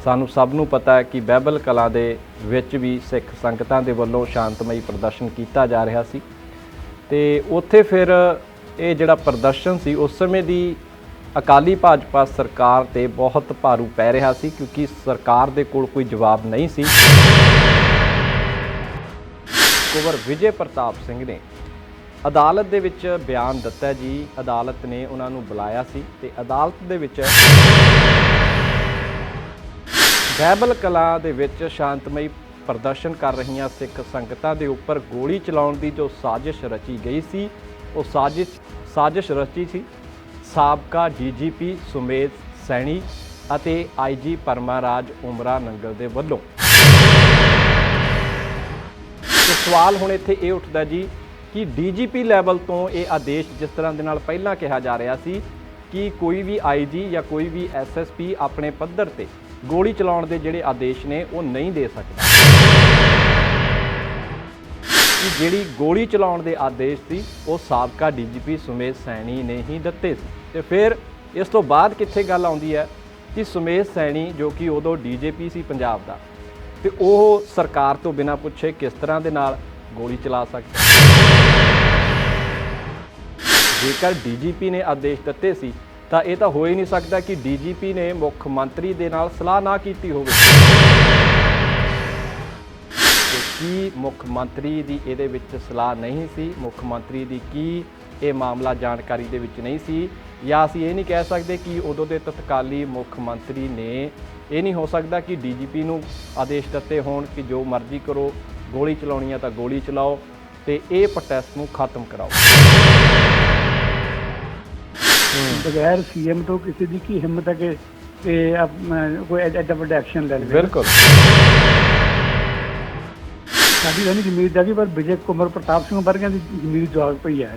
ਸਾਨੂੰ ਸਭ ਨੂੰ ਪਤਾ ਹੈ ਕਿ ਬਾਈਬਲ ਕਲਾਂ ਦੇ ਵਿੱਚ ਵੀ ਸਿੱਖ ਸੰਗਤਾਂ ਦੇ ਵੱਲੋਂ ਸ਼ਾਂਤਮਈ ਪ੍ਰਦਰਸ਼ਨ ਕੀਤਾ ਜਾ ਰਿਹਾ ਸੀ ਤੇ ਉੱਥੇ ਫਿਰ ਇਹ ਜਿਹੜਾ ਪ੍ਰਦਰਸ਼ਨ ਸੀ ਉਸ ਸਮੇਂ ਦੀ ਅਕਾਲੀ ਭਾਜਪਾ ਸਰਕਾਰ ਤੇ ਬਹੁਤ ਭਾਰੂ ਪੈ ਰਿਹਾ ਸੀ ਕਿਉਂਕਿ ਸਰਕਾਰ ਦੇ ਕੋਲ ਕੋਈ ਜਵਾਬ ਨਹੀਂ ਸੀ। ਕੁੰਵਰ ਵਿਜੇ ਪ੍ਰਤਾਪ ਸਿੰਘ ਨੇ ਅਦਾਲਤ ਦੇ ਵਿੱਚ ਬਿਆਨ ਦਿੱਤਾ ਜੀ। ਅਦਾਲਤ ਨੇ ਉਹਨਾਂ ਨੂੰ ਬੁਲਾਇਆ ਸੀ ਤੇ ਅਦਾਲਤ ਦੇ ਵਿੱਚ ਬਾਈਬਲ ਕਲਾਂ ਦੇ ਵਿੱਚ ਸ਼ਾਂਤਮਈ ਪ੍ਰਦਰਸ਼ਨ ਕਰ ਰਹੀਆਂ ਸਿੱਖ ਸੰਗਤਾਂ ਦੇ ਉੱਪਰ ਗੋਲੀ ਚਲਾਉਣ ਦੀ ਜੋ ਸਾਜ਼ਿਸ਼ ਰਚੀ ਗਈ ਸੀ ਉਹ ਸਾਜ਼ਿਸ਼ ਰਚੀ ਸੀ ਸਾਬਕਾ ਡੀਜੀਪੀ ਸੁਮੇਧ ਸੈਣੀ ਅਤੇ ਆਈਜੀ ਪਰਮਾਰਾਜ ਉਮਰਾ ਨੰਗਲ ਦੇ ਵੱਲੋਂ। ਸਵਾਲ ਹੁਣ ਇੱਥੇ ਇਹ ਉੱਠਦਾ ਜੀ ਕਿ ਡੀਜੀਪੀ ਲੈਵਲ ਤੋਂ ਇਹ ਆਦੇਸ਼ ਜਿਸ ਤਰ੍ਹਾਂ ਦੇ ਨਾਲ ਪਹਿਲਾਂ ਕਿਹਾ ਜਾ ਰਿਹਾ ਸੀ ਕਿ ਕੋਈ ਵੀ ਆਈਜੀ ਜਾਂ ਕੋਈ ਵੀ ਐਸਐਸਪੀ ਆਪਣੇ ਪੱਧਰ ਤੇ ਗੋਲੀ ਚਲਾਉਣ ਦੇ ਜਿਹੜੇ ਆਦੇਸ਼ ਨੇ ਉਹ ਨਹੀਂ ਦੇ ਸਕਦਾ, ਕਿ ਜਿਹੜੀ ਗੋਲੀ ਚਲਾਉਣ ਦੇ ਆਦੇਸ਼ ਸੀ ਉਹ ਸਾਬਕਾ ਡੀਜੀਪੀ ਸੁਮੇਧ ਸੈਣੀ ਨੇ ਹੀ ਦਿੱਤੇ ਸੀ। ਤੇ ਫਿਰ ਇਸ ਤੋਂ ਬਾਅਦ ਕਿੱਥੇ ਗੱਲ ਆਉਂਦੀ ਹੈ ਕਿ ਸੁਮੇਧ ਸੈਣੀ ਜੋ ਕਿ ਉਦੋਂ ਡੀਜੀਪੀ ਸੀ ਪੰਜਾਬ ਦਾ ਤੇ ਉਹ ਸਰਕਾਰ ਤੋਂ ਬਿਨਾਂ ਪੁੱਛੇ ਕਿਸ ਤਰ੍ਹਾਂ ਦੇ ਨਾਲ ਗੋਲੀ ਚਲਾ ਸਕਦਾ। ਜੇਕਰ ਡੀਜੀਪੀ ਨੇ ਆਦੇਸ਼ ਦਿੱਤੇ ਸੀ ਤਾਂ ਇਹ ਤਾਂ ਹੋ ਹੀ ਨਹੀਂ ਸਕਦਾ ਕਿ ਡੀਜੀਪੀ ਨੇ ਮੁੱਖ ਮੰਤਰੀ ਦੇ ਨਾਲ ਸਲਾਹ ਨਾ ਕੀਤੀ ਹੋਵੇ। ਕੀ ਮੁੱਖ ਮੰਤਰੀ ਦੀ ਇਹਦੇ ਵਿੱਚ ਸਲਾਹ ਨਹੀਂ ਸੀ? ਮੁੱਖ ਮੰਤਰੀ ਦੀ ਕੀ ਇਹ ਮਾਮਲਾ ਜਾਣਕਾਰੀ ਦੇ ਵਿੱਚ ਨਹੀਂ ਸੀ? ਜਾਂ ਅਸੀਂ ਇਹ ਨਹੀਂ ਕਹਿ ਸਕਦੇ ਕਿ ਉਦੋਂ ਦੇ ਤਤਕਾਲੀ ਮੁੱਖ ਮੰਤਰੀ ਨੇ ਇਹ ਨਹੀਂ ਹੋ ਸਕਦਾ ਕਿ ਡੀਜੀਪੀ ਨੂੰ ਆਦੇਸ਼ ਦਿੱਤੇ ਹੋਣ ਕਿ ਜੋ ਮਰਜ਼ੀ ਕਰੋ, ਗੋਲੀ ਚਲਾਉਣੀ ਆ ਤਾਂ ਗੋਲੀ ਚਲਾਓ ਤੇ ਇਹ ਪ੍ਰੋਟੈਸਟ ਨੂੰ ਖਤਮ ਕਰਾਓ। बगैर सीएम तो किसी की की हिम्मत है कि कोई एडा ਵੱਡਾ ਐਕਸ਼ਨ ਲੈ ਲਵੇ। ਬਿਲਕੁਲ ਸਾਡੀ ਤਾਂ ਨਹੀਂ ਜ਼ਮੀਰ ਜਾਗੀ ਪਰ ਵਿਜੇ ਕੁਮਾਰ ਪ੍ਰਤਾਪ ਸਿੰਘ ਵਰਗਿਆਂ ਦੀ ਜ਼ਮੀਰ ਜਾਗ ਪਈ ਹੈ।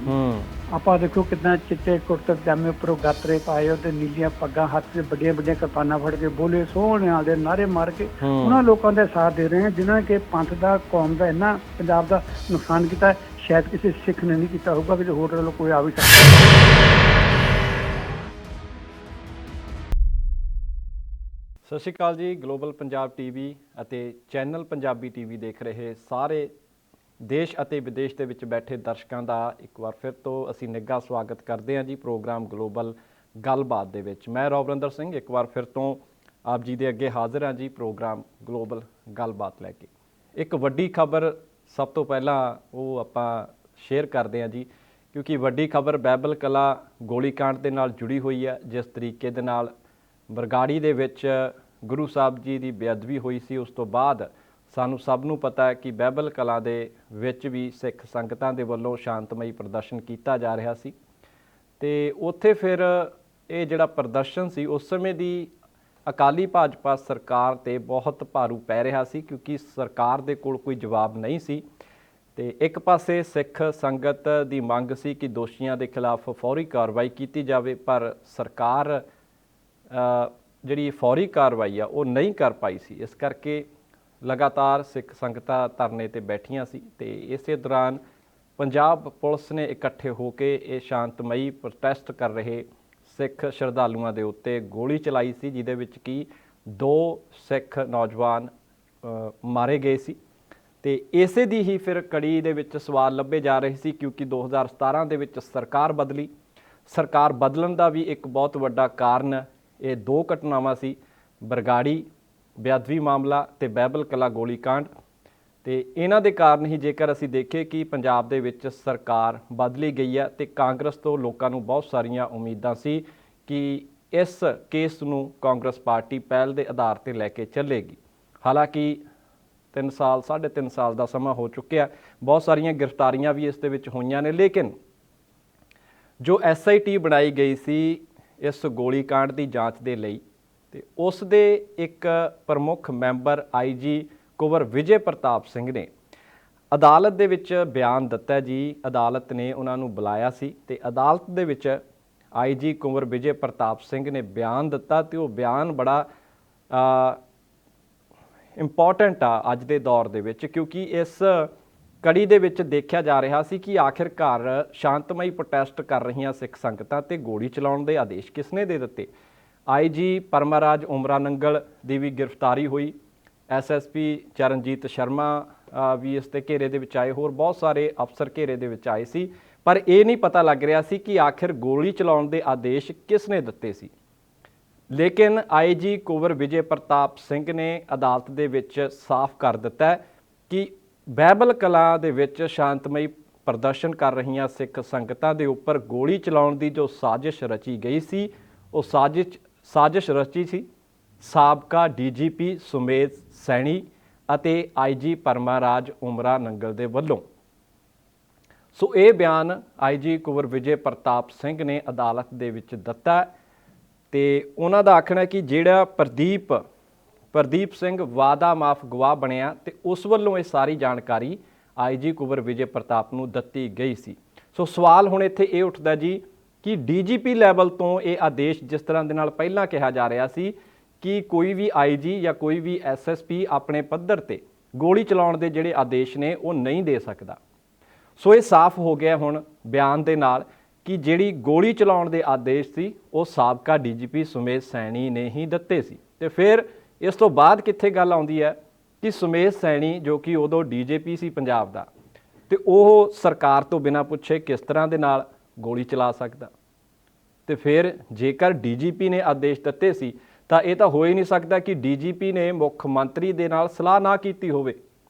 ਆਪਾਂ ਦੇਖੋ ਕਿੰਨਾ ਚਿੱਟੇ ਕੁੜਤੇ ਪਜਾਮੇ ਉੱਪਰੋਂ ਗਾਤਰੇ ਪਾਏ ਉਹ ਤੇ ਨੀਲੀਆਂ ਪੱਗਾਂ ਹੱਥ 'ਚ ਵੱਡੀਆਂ ਵੱਡੀਆਂ ਕਿਰਪਾਨਾਂ ਫੜ ਕੇ ਬੋਲੇ ਸੋਹਣਿਆਂ ਦੇ ਨਾਅਰੇ ਮਾਰ ਕੇ ਉਹਨਾਂ ਲੋਕਾਂ ਦਾ ਸਾਥ ਦੇ ਰਹੇ ਹਨ ਜਿਨ੍ਹਾਂ ਕਿ ਪੰਥ ਦਾ, ਕੌਮ ਦਾ, ਇੰਨਾ ਪੰਜਾਬ ਦਾ ਨੁਕਸਾਨ ਕੀਤਾ ਸ਼ਾਇਦ ਕਿਸੇ ਸਿੱਖ ਨੇ ਨਹੀਂ ਕੀਤਾ ਹੋਊਗਾ ਕਿ ਹੋਰ ਵੱਲੋਂ ਕੋਈ ਆ ਵੀ ਸਕਦਾ। ਸਤਿ ਸ਼੍ਰੀ ਅਕਾਲ ਜੀ। ਗਲੋਬਲ ਪੰਜਾਬ ਟੀਵੀ ਅਤੇ ਚੈਨਲ ਪੰਜਾਬੀ ਟੀਵੀ ਦੇਖ ਰਹੇ ਸਾਰੇ ਦੇਸ਼ ਅਤੇ ਵਿਦੇਸ਼ ਦੇ ਵਿੱਚ ਬੈਠੇ ਦਰਸ਼ਕਾਂ ਦਾ ਇੱਕ ਵਾਰ ਫਿਰ ਤੋਂ ਅਸੀਂ ਨਿੱਘਾ ਸਵਾਗਤ ਕਰਦੇ ਹਾਂ ਜੀ ਪ੍ਰੋਗਰਾਮ ਗਲੋਬਲ ਗੱਲਬਾਤ ਦੇ ਵਿੱਚ। ਮੈਂ ਰਵਿੰਦਰ ਸਿੰਘ ਇੱਕ ਵਾਰ ਫਿਰ ਤੋਂ ਆਪ ਜੀ ਦੇ ਅੱਗੇ ਹਾਜ਼ਰ ਹਾਂ ਜੀ ਪ੍ਰੋਗਰਾਮ ਗਲੋਬਲ ਗੱਲਬਾਤ ਲੈ ਕੇ। ਇੱਕ ਵੱਡੀ ਖਬਰ ਸਭ ਤੋਂ ਪਹਿਲਾਂ ਉਹ ਆਪਾਂ ਸ਼ੇਅਰ ਕਰਦੇ ਹਾਂ ਜੀ ਕਿਉਂਕਿ ਵੱਡੀ ਖਬਰ ਬਾਈਬਲ ਕਲਾਂ ਗੋਲੀकांड ਦੇ ਨਾਲ ਜੁੜੀ ਹੋਈ ਹੈ। ਜਿਸ ਤਰੀਕੇ ਦੇ ਨਾਲ ਬਰਗਾੜੀ ਦੇ ਵਿੱਚ ਗੁਰੂ ਸਾਹਿਬ ਜੀ ਦੀ ਬੇਅਦਬੀ ਹੋਈ ਸੀ ਉਸ ਤੋਂ ਬਾਅਦ ਸਾਨੂੰ ਸਭ ਨੂੰ ਪਤਾ ਹੈ ਕਿ ਬਾਈਬਲ ਕਲਾਂ ਦੇ ਵਿੱਚ ਵੀ ਸਿੱਖ ਸੰਗਤਾਂ ਦੇ ਵੱਲੋਂ ਸ਼ਾਂਤਮਈ ਪ੍ਰਦਰਸ਼ਨ ਕੀਤਾ ਜਾ ਰਿਹਾ ਸੀ ਤੇ ਉੱਥੇ ਫਿਰ ਇਹ ਜਿਹੜਾ ਪ੍ਰਦਰਸ਼ਨ ਸੀ ਉਸ ਸਮੇਂ ਦੀ ਅਕਾਲੀ ਭਾਜਪਾ ਸਰਕਾਰ ਤੇ ਬਹੁਤ ਭਾਰੂ ਪੈ ਰਿਹਾ ਸੀ ਕਿਉਂਕਿ ਸਰਕਾਰ ਦੇ ਕੋਲ ਕੋਈ ਜਵਾਬ ਨਹੀਂ ਸੀ। ਤੇ ਇੱਕ ਪਾਸੇ ਸਿੱਖ ਸੰਗਤ ਦੀ ਮੰਗ ਸੀ ਕਿ ਦੋਸ਼ੀਆਂ ਦੇ ਖਿਲਾਫ ਫੌਰੀ ਕਾਰਵਾਈ ਕੀਤੀ ਜਾਵੇ ਪਰ ਸਰਕਾਰ ਜਿਹੜੀ ਫੌਰੀ ਕਾਰਵਾਈ ਆ ਉਹ ਨਹੀਂ ਕਰ ਪਾਈ ਸੀ। ਇਸ ਕਰਕੇ ਲਗਾਤਾਰ ਸਿੱਖ ਸੰਗਤਾਂ ਧਰਨੇ ਤੇ ਬੈਠੀਆਂ ਸੀ ਤੇ ਇਸੇ ਦੌਰਾਨ ਪੰਜਾਬ ਪੁਲਿਸ ਨੇ ਇਕੱਠੇ ਹੋ ਕੇ ਇਹ ਸ਼ਾਂਤਮਈ ਪ੍ਰੋਟੈਸਟ ਕਰ ਰਹੇ ਸਿੱਖ ਸ਼ਰਧਾਲੂਆਂ ਦੇ ਉੱਤੇ ਗੋਲੀ ਚਲਾਈ ਸੀ ਜਿਹਦੇ ਵਿੱਚ ਕਿ 2 ਸਿੱਖ ਨੌਜਵਾਨ ਮਾਰੇ ਗਏ ਸੀ। ਤੇ ਇਸੇ ਦੀ ਹੀ ਫਿਰ ਕੜੀ ਦੇ ਵਿੱਚ ਸਵਾਲ ਲੱਭੇ ਜਾ ਰਹੇ ਸੀ ਕਿਉਂਕਿ 2017 ਦੇ ਵਿੱਚ ਸਰਕਾਰ ਬਦਲੀ। ਸਰਕਾਰ ਬਦਲਣ ਦਾ ਵੀ ਇੱਕ ਬਹੁਤ ਵੱਡਾ ਕਾਰਨ ਇਹ 2 ਘਟਨਾਵਾਂ ਸੀ, ਬਰਗਾੜੀ ਬੇਅਦਬੀ ਮਾਮਲਾ ਤੇ ਬਾਈਬਲ ਕਲਾਂ ਗੋਲੀकांड। ਤੇ ਇਹਨਾਂ ਦੇ ਕਾਰਨ ਹੀ ਜੇਕਰ ਅਸੀਂ ਦੇਖੀਏ ਕਿ ਪੰਜਾਬ ਦੇ ਵਿੱਚ ਸਰਕਾਰ ਬਦਲੀ ਗਈ ਹੈ ਤੇ ਕਾਂਗਰਸ ਤੋਂ ਲੋਕਾਂ ਨੂੰ ਬਹੁਤ ਸਾਰੀਆਂ ਉਮੀਦਾਂ ਸੀ ਕਿ ਇਸ ਕੇਸ ਨੂੰ ਕਾਂਗਰਸ ਪਾਰਟੀ ਪਹਿਲ ਦੇ ਆਧਾਰ ਤੇ ਲੈ ਕੇ ਚੱਲੇਗੀ। ਹਾਲਾਂਕਿ 3 ਸਾਲ 3.5 ਸਾਲ ਦਾ ਸਮਾਂ ਹੋ ਚੁੱਕਿਆ, ਬਹੁਤ ਸਾਰੀਆਂ ਗ੍ਰਿਫਤਾਰੀਆਂ ਵੀ ਇਸ ਦੇ ਵਿੱਚ ਹੋਈਆਂ ਨੇ ਲੇਕਿਨ ਜੋ SIT ਬਣਾਈ ਗਈ ਸੀ ਇਸ ਗੋਲੀकांड ਦੀ ਜਾਂਚ ਦੇ ਲਈ ਤੇ ਉਸ ਦੇ ਇੱਕ ਪ੍ਰਮੁੱਖ ਮੈਂਬਰ IG ਕੁੰਵਰ ਵਿਜੇ ਪ੍ਰਤਾਪ ਸਿੰਘ ਨੇ ਅਦਾਲਤ ਦੇ ਵਿੱਚ ਬਿਆਨ ਦਿੱਤਾ ਜੀ। ਅਦਾਲਤ ਨੇ ਉਹਨਾਂ ਨੂੰ ਬੁਲਾਇਆ ਸੀ ਤੇ ਅਦਾਲਤ ਦੇ ਵਿੱਚ IG ਕੁੰਵਰ ਵਿਜੇ ਪ੍ਰਤਾਪ ਸਿੰਘ ਨੇ ਬਿਆਨ ਦਿੱਤਾ ਤੇ ਉਹ ਬਿਆਨ ਬੜਾ ਇੰਪੋਰਟੈਂਟ ਆ ਅੱਜ ਦੇ ਦੌਰ ਦੇ ਵਿੱਚ ਕਿਉਂਕਿ ਇਸ ਕੜੀ ਦੇ ਵਿੱਚ ਦੇਖਿਆ ਜਾ ਰਿਹਾ ਸੀ ਕਿ ਆਖਿਰਕਾਰ ਸ਼ਾਂਤਮਈ ਪ੍ਰੋਟੈਸਟ ਕਰ ਰਹੀਆਂ ਸਿੱਖ ਸੰਗਤਾਂ ਤੇ ਗੋਲੀ ਚਲਾਉਣ ਦੇ ਆਦੇਸ਼ ਕਿਸਨੇ ਦੇ ਦਿੱਤੇ। ਆਈਜੀ ਪਰਮਾਰਾਜ ਉਮਰਾ ਨੰਗਲ ਦੀ ਵੀ ਗ੍ਰਿਫਤਾਰੀ ਹੋਈ। ਐਸਐਸਪੀ ਚਰਨਜੀਤ ਸ਼ਰਮਾ ਵੀ ਇਸ ਦੇ ਘੇਰੇ ਦੇ ਵਿੱਚ ਆਏ, ਹੋਰ ਬਹੁਤ ਸਾਰੇ ਅਫਸਰ ਘੇਰੇ ਦੇ ਵਿੱਚ ਆਏ ਸੀ, ਪਰ ਇਹ ਨਹੀਂ ਪਤਾ ਲੱਗ ਰਿਹਾ ਸੀ ਕਿ ਆਖਿਰ ਗੋਲੀ ਚਲਾਉਣ ਦੇ ਆਦੇਸ਼ ਕਿਸ ਨੇ ਦਿੱਤੇ ਸੀ। ਲੇਕਿਨ ਆਈਜੀ ਕੁੰਵਰ ਵਿਜੇ ਪ੍ਰਤਾਪ ਸਿੰਘ ਨੇ ਅਦਾਲਤ ਦੇ ਵਿੱਚ ਸਾਫ਼ ਕਰ ਦਿੱਤਾ ਕਿ ਬਾਈਬਲ ਕਲਾਂ ਦੇ ਵਿੱਚ ਸ਼ਾਂਤਮਈ ਪ੍ਰਦਰਸ਼ਨ ਕਰ ਰਹੀਆਂ ਸਿੱਖ ਸੰਗਤਾਂ ਦੇ ਉੱਪਰ ਗੋਲੀ ਚਲਾਉਣ ਦੀ ਜੋ ਸਾਜ਼ਿਸ਼ ਰਚੀ ਗਈ ਸੀ, ਉਹ ਸਾਜ਼ਿਸ਼ ਰਚੀ ਸੀ ਸਾਬਕਾ ਡੀਜੀਪੀ ਸੁਮੇਧ ਸੈਣੀ ਅਤੇ ਆਈਜੀ ਪਰਮਾਰਾਜ ਉਮਰਾ ਨੰਗਲ ਦੇ ਵੱਲੋਂ। ਸੋ ਇਹ ਬਿਆਨ ਆਈਜੀ ਕੁੰਵਰ ਵਿਜੇ ਪ੍ਰਤਾਪ ਸਿੰਘ ਨੇ ਅਦਾਲਤ ਦੇ ਵਿੱਚ ਦਿੱਤਾ ਤੇ ਉਹਨਾਂ ਦਾ ਆਖਣਾ ਹੈ ਕਿ ਜਿਹੜਾ ਪ੍ਰਦੀਪ ਸਿੰਘ ਵਾਦਾ ਮਾਫ ਗਵਾਹ ਬਣਿਆ ਤੇ ਉਸ ਵੱਲੋਂ ਇਹ ਸਾਰੀ ਜਾਣਕਾਰੀ ਆਈਜੀ ਕੁੰਵਰ ਵਿਜੇ ਪ੍ਰਤਾਪ ਨੂੰ ਦਿੱਤੀ ਗਈ ਸੀ। ਸੋ ਸਵਾਲ ਹੁਣ ਇੱਥੇ ਇਹ ਉੱਠਦਾ ਜੀ ਕਿ ਡੀਜੀਪੀ ਲੈਵਲ ਤੋਂ ਇਹ ਆਦੇਸ਼, ਜਿਸ ਤਰ੍ਹਾਂ ਦੇ ਨਾਲ ਪਹਿਲਾਂ ਕਿਹਾ ਜਾ ਰਿਹਾ ਸੀ ਕਿ ਕੋਈ ਵੀ ਆਈਜੀ ਜਾਂ ਕੋਈ ਵੀ ਐਸਐਸਪੀ ਆਪਣੇ ਪੱਧਰ ਤੇ ਗੋਲੀ ਚਲਾਉਣ ਦੇ ਜਿਹੜੇ ਆਦੇਸ਼ ਨੇ ਉਹ ਨਹੀਂ ਦੇ ਸਕਦਾ। ਸੋ ਇਹ ਸਾਫ਼ ਹੋ ਗਿਆ ਹੁਣ ਬਿਆਨ ਦੇ ਨਾਲ ਕਿ ਜਿਹੜੀ ਗੋਲੀ ਚਲਾਉਣ ਦੇ ਆਦੇਸ਼ ਸੀ ਉਹ ਸਾਬਕਾ ਡੀਜੀਪੀ ਸੁਮੇਧ ਸੈਣੀ ਨੇ ਹੀ ਦਿੱਤੇ ਸੀ। ਤੇ ਫਿਰ ਇਸ ਤੋਂ ਬਾਅਦ ਕਿੱਥੇ ਗੱਲ ਆਉਂਦੀ ਹੈ ਕਿ ਸੁਮੇਧ ਸੈਣੀ ਜੋ ਕਿ ਉਦੋਂ ਡੀਜੀਪੀ ਸੀ ਪੰਜਾਬ ਦਾ, ਤੇ ਉਹ ਸਰਕਾਰ ਤੋਂ ਬਿਨਾਂ ਪੁੱਛੇ ਕਿਸ ਤਰ੍ਹਾਂ ਦੇ ਨਾਲ ਗੋਲੀ ਚਲਾ ਸਕਦਾ। ਤੇ ਫਿਰ ਜੇਕਰ ਡੀਜੀਪੀ ਨੇ ਆਦੇਸ਼ ਦਿੱਤੇ ਸੀ ਤਾਂ ਇਹ ਤਾਂ ਹੋ ਹੀ ਨਹੀਂ ਸਕਦਾ ਕਿ ਡੀਜੀਪੀ ਨੇ ਮੁੱਖ ਮੰਤਰੀ ਦੇ ਨਾਲ ਸਲਾਹ ਨਾ ਕੀਤੀ ਹੋਵੇ।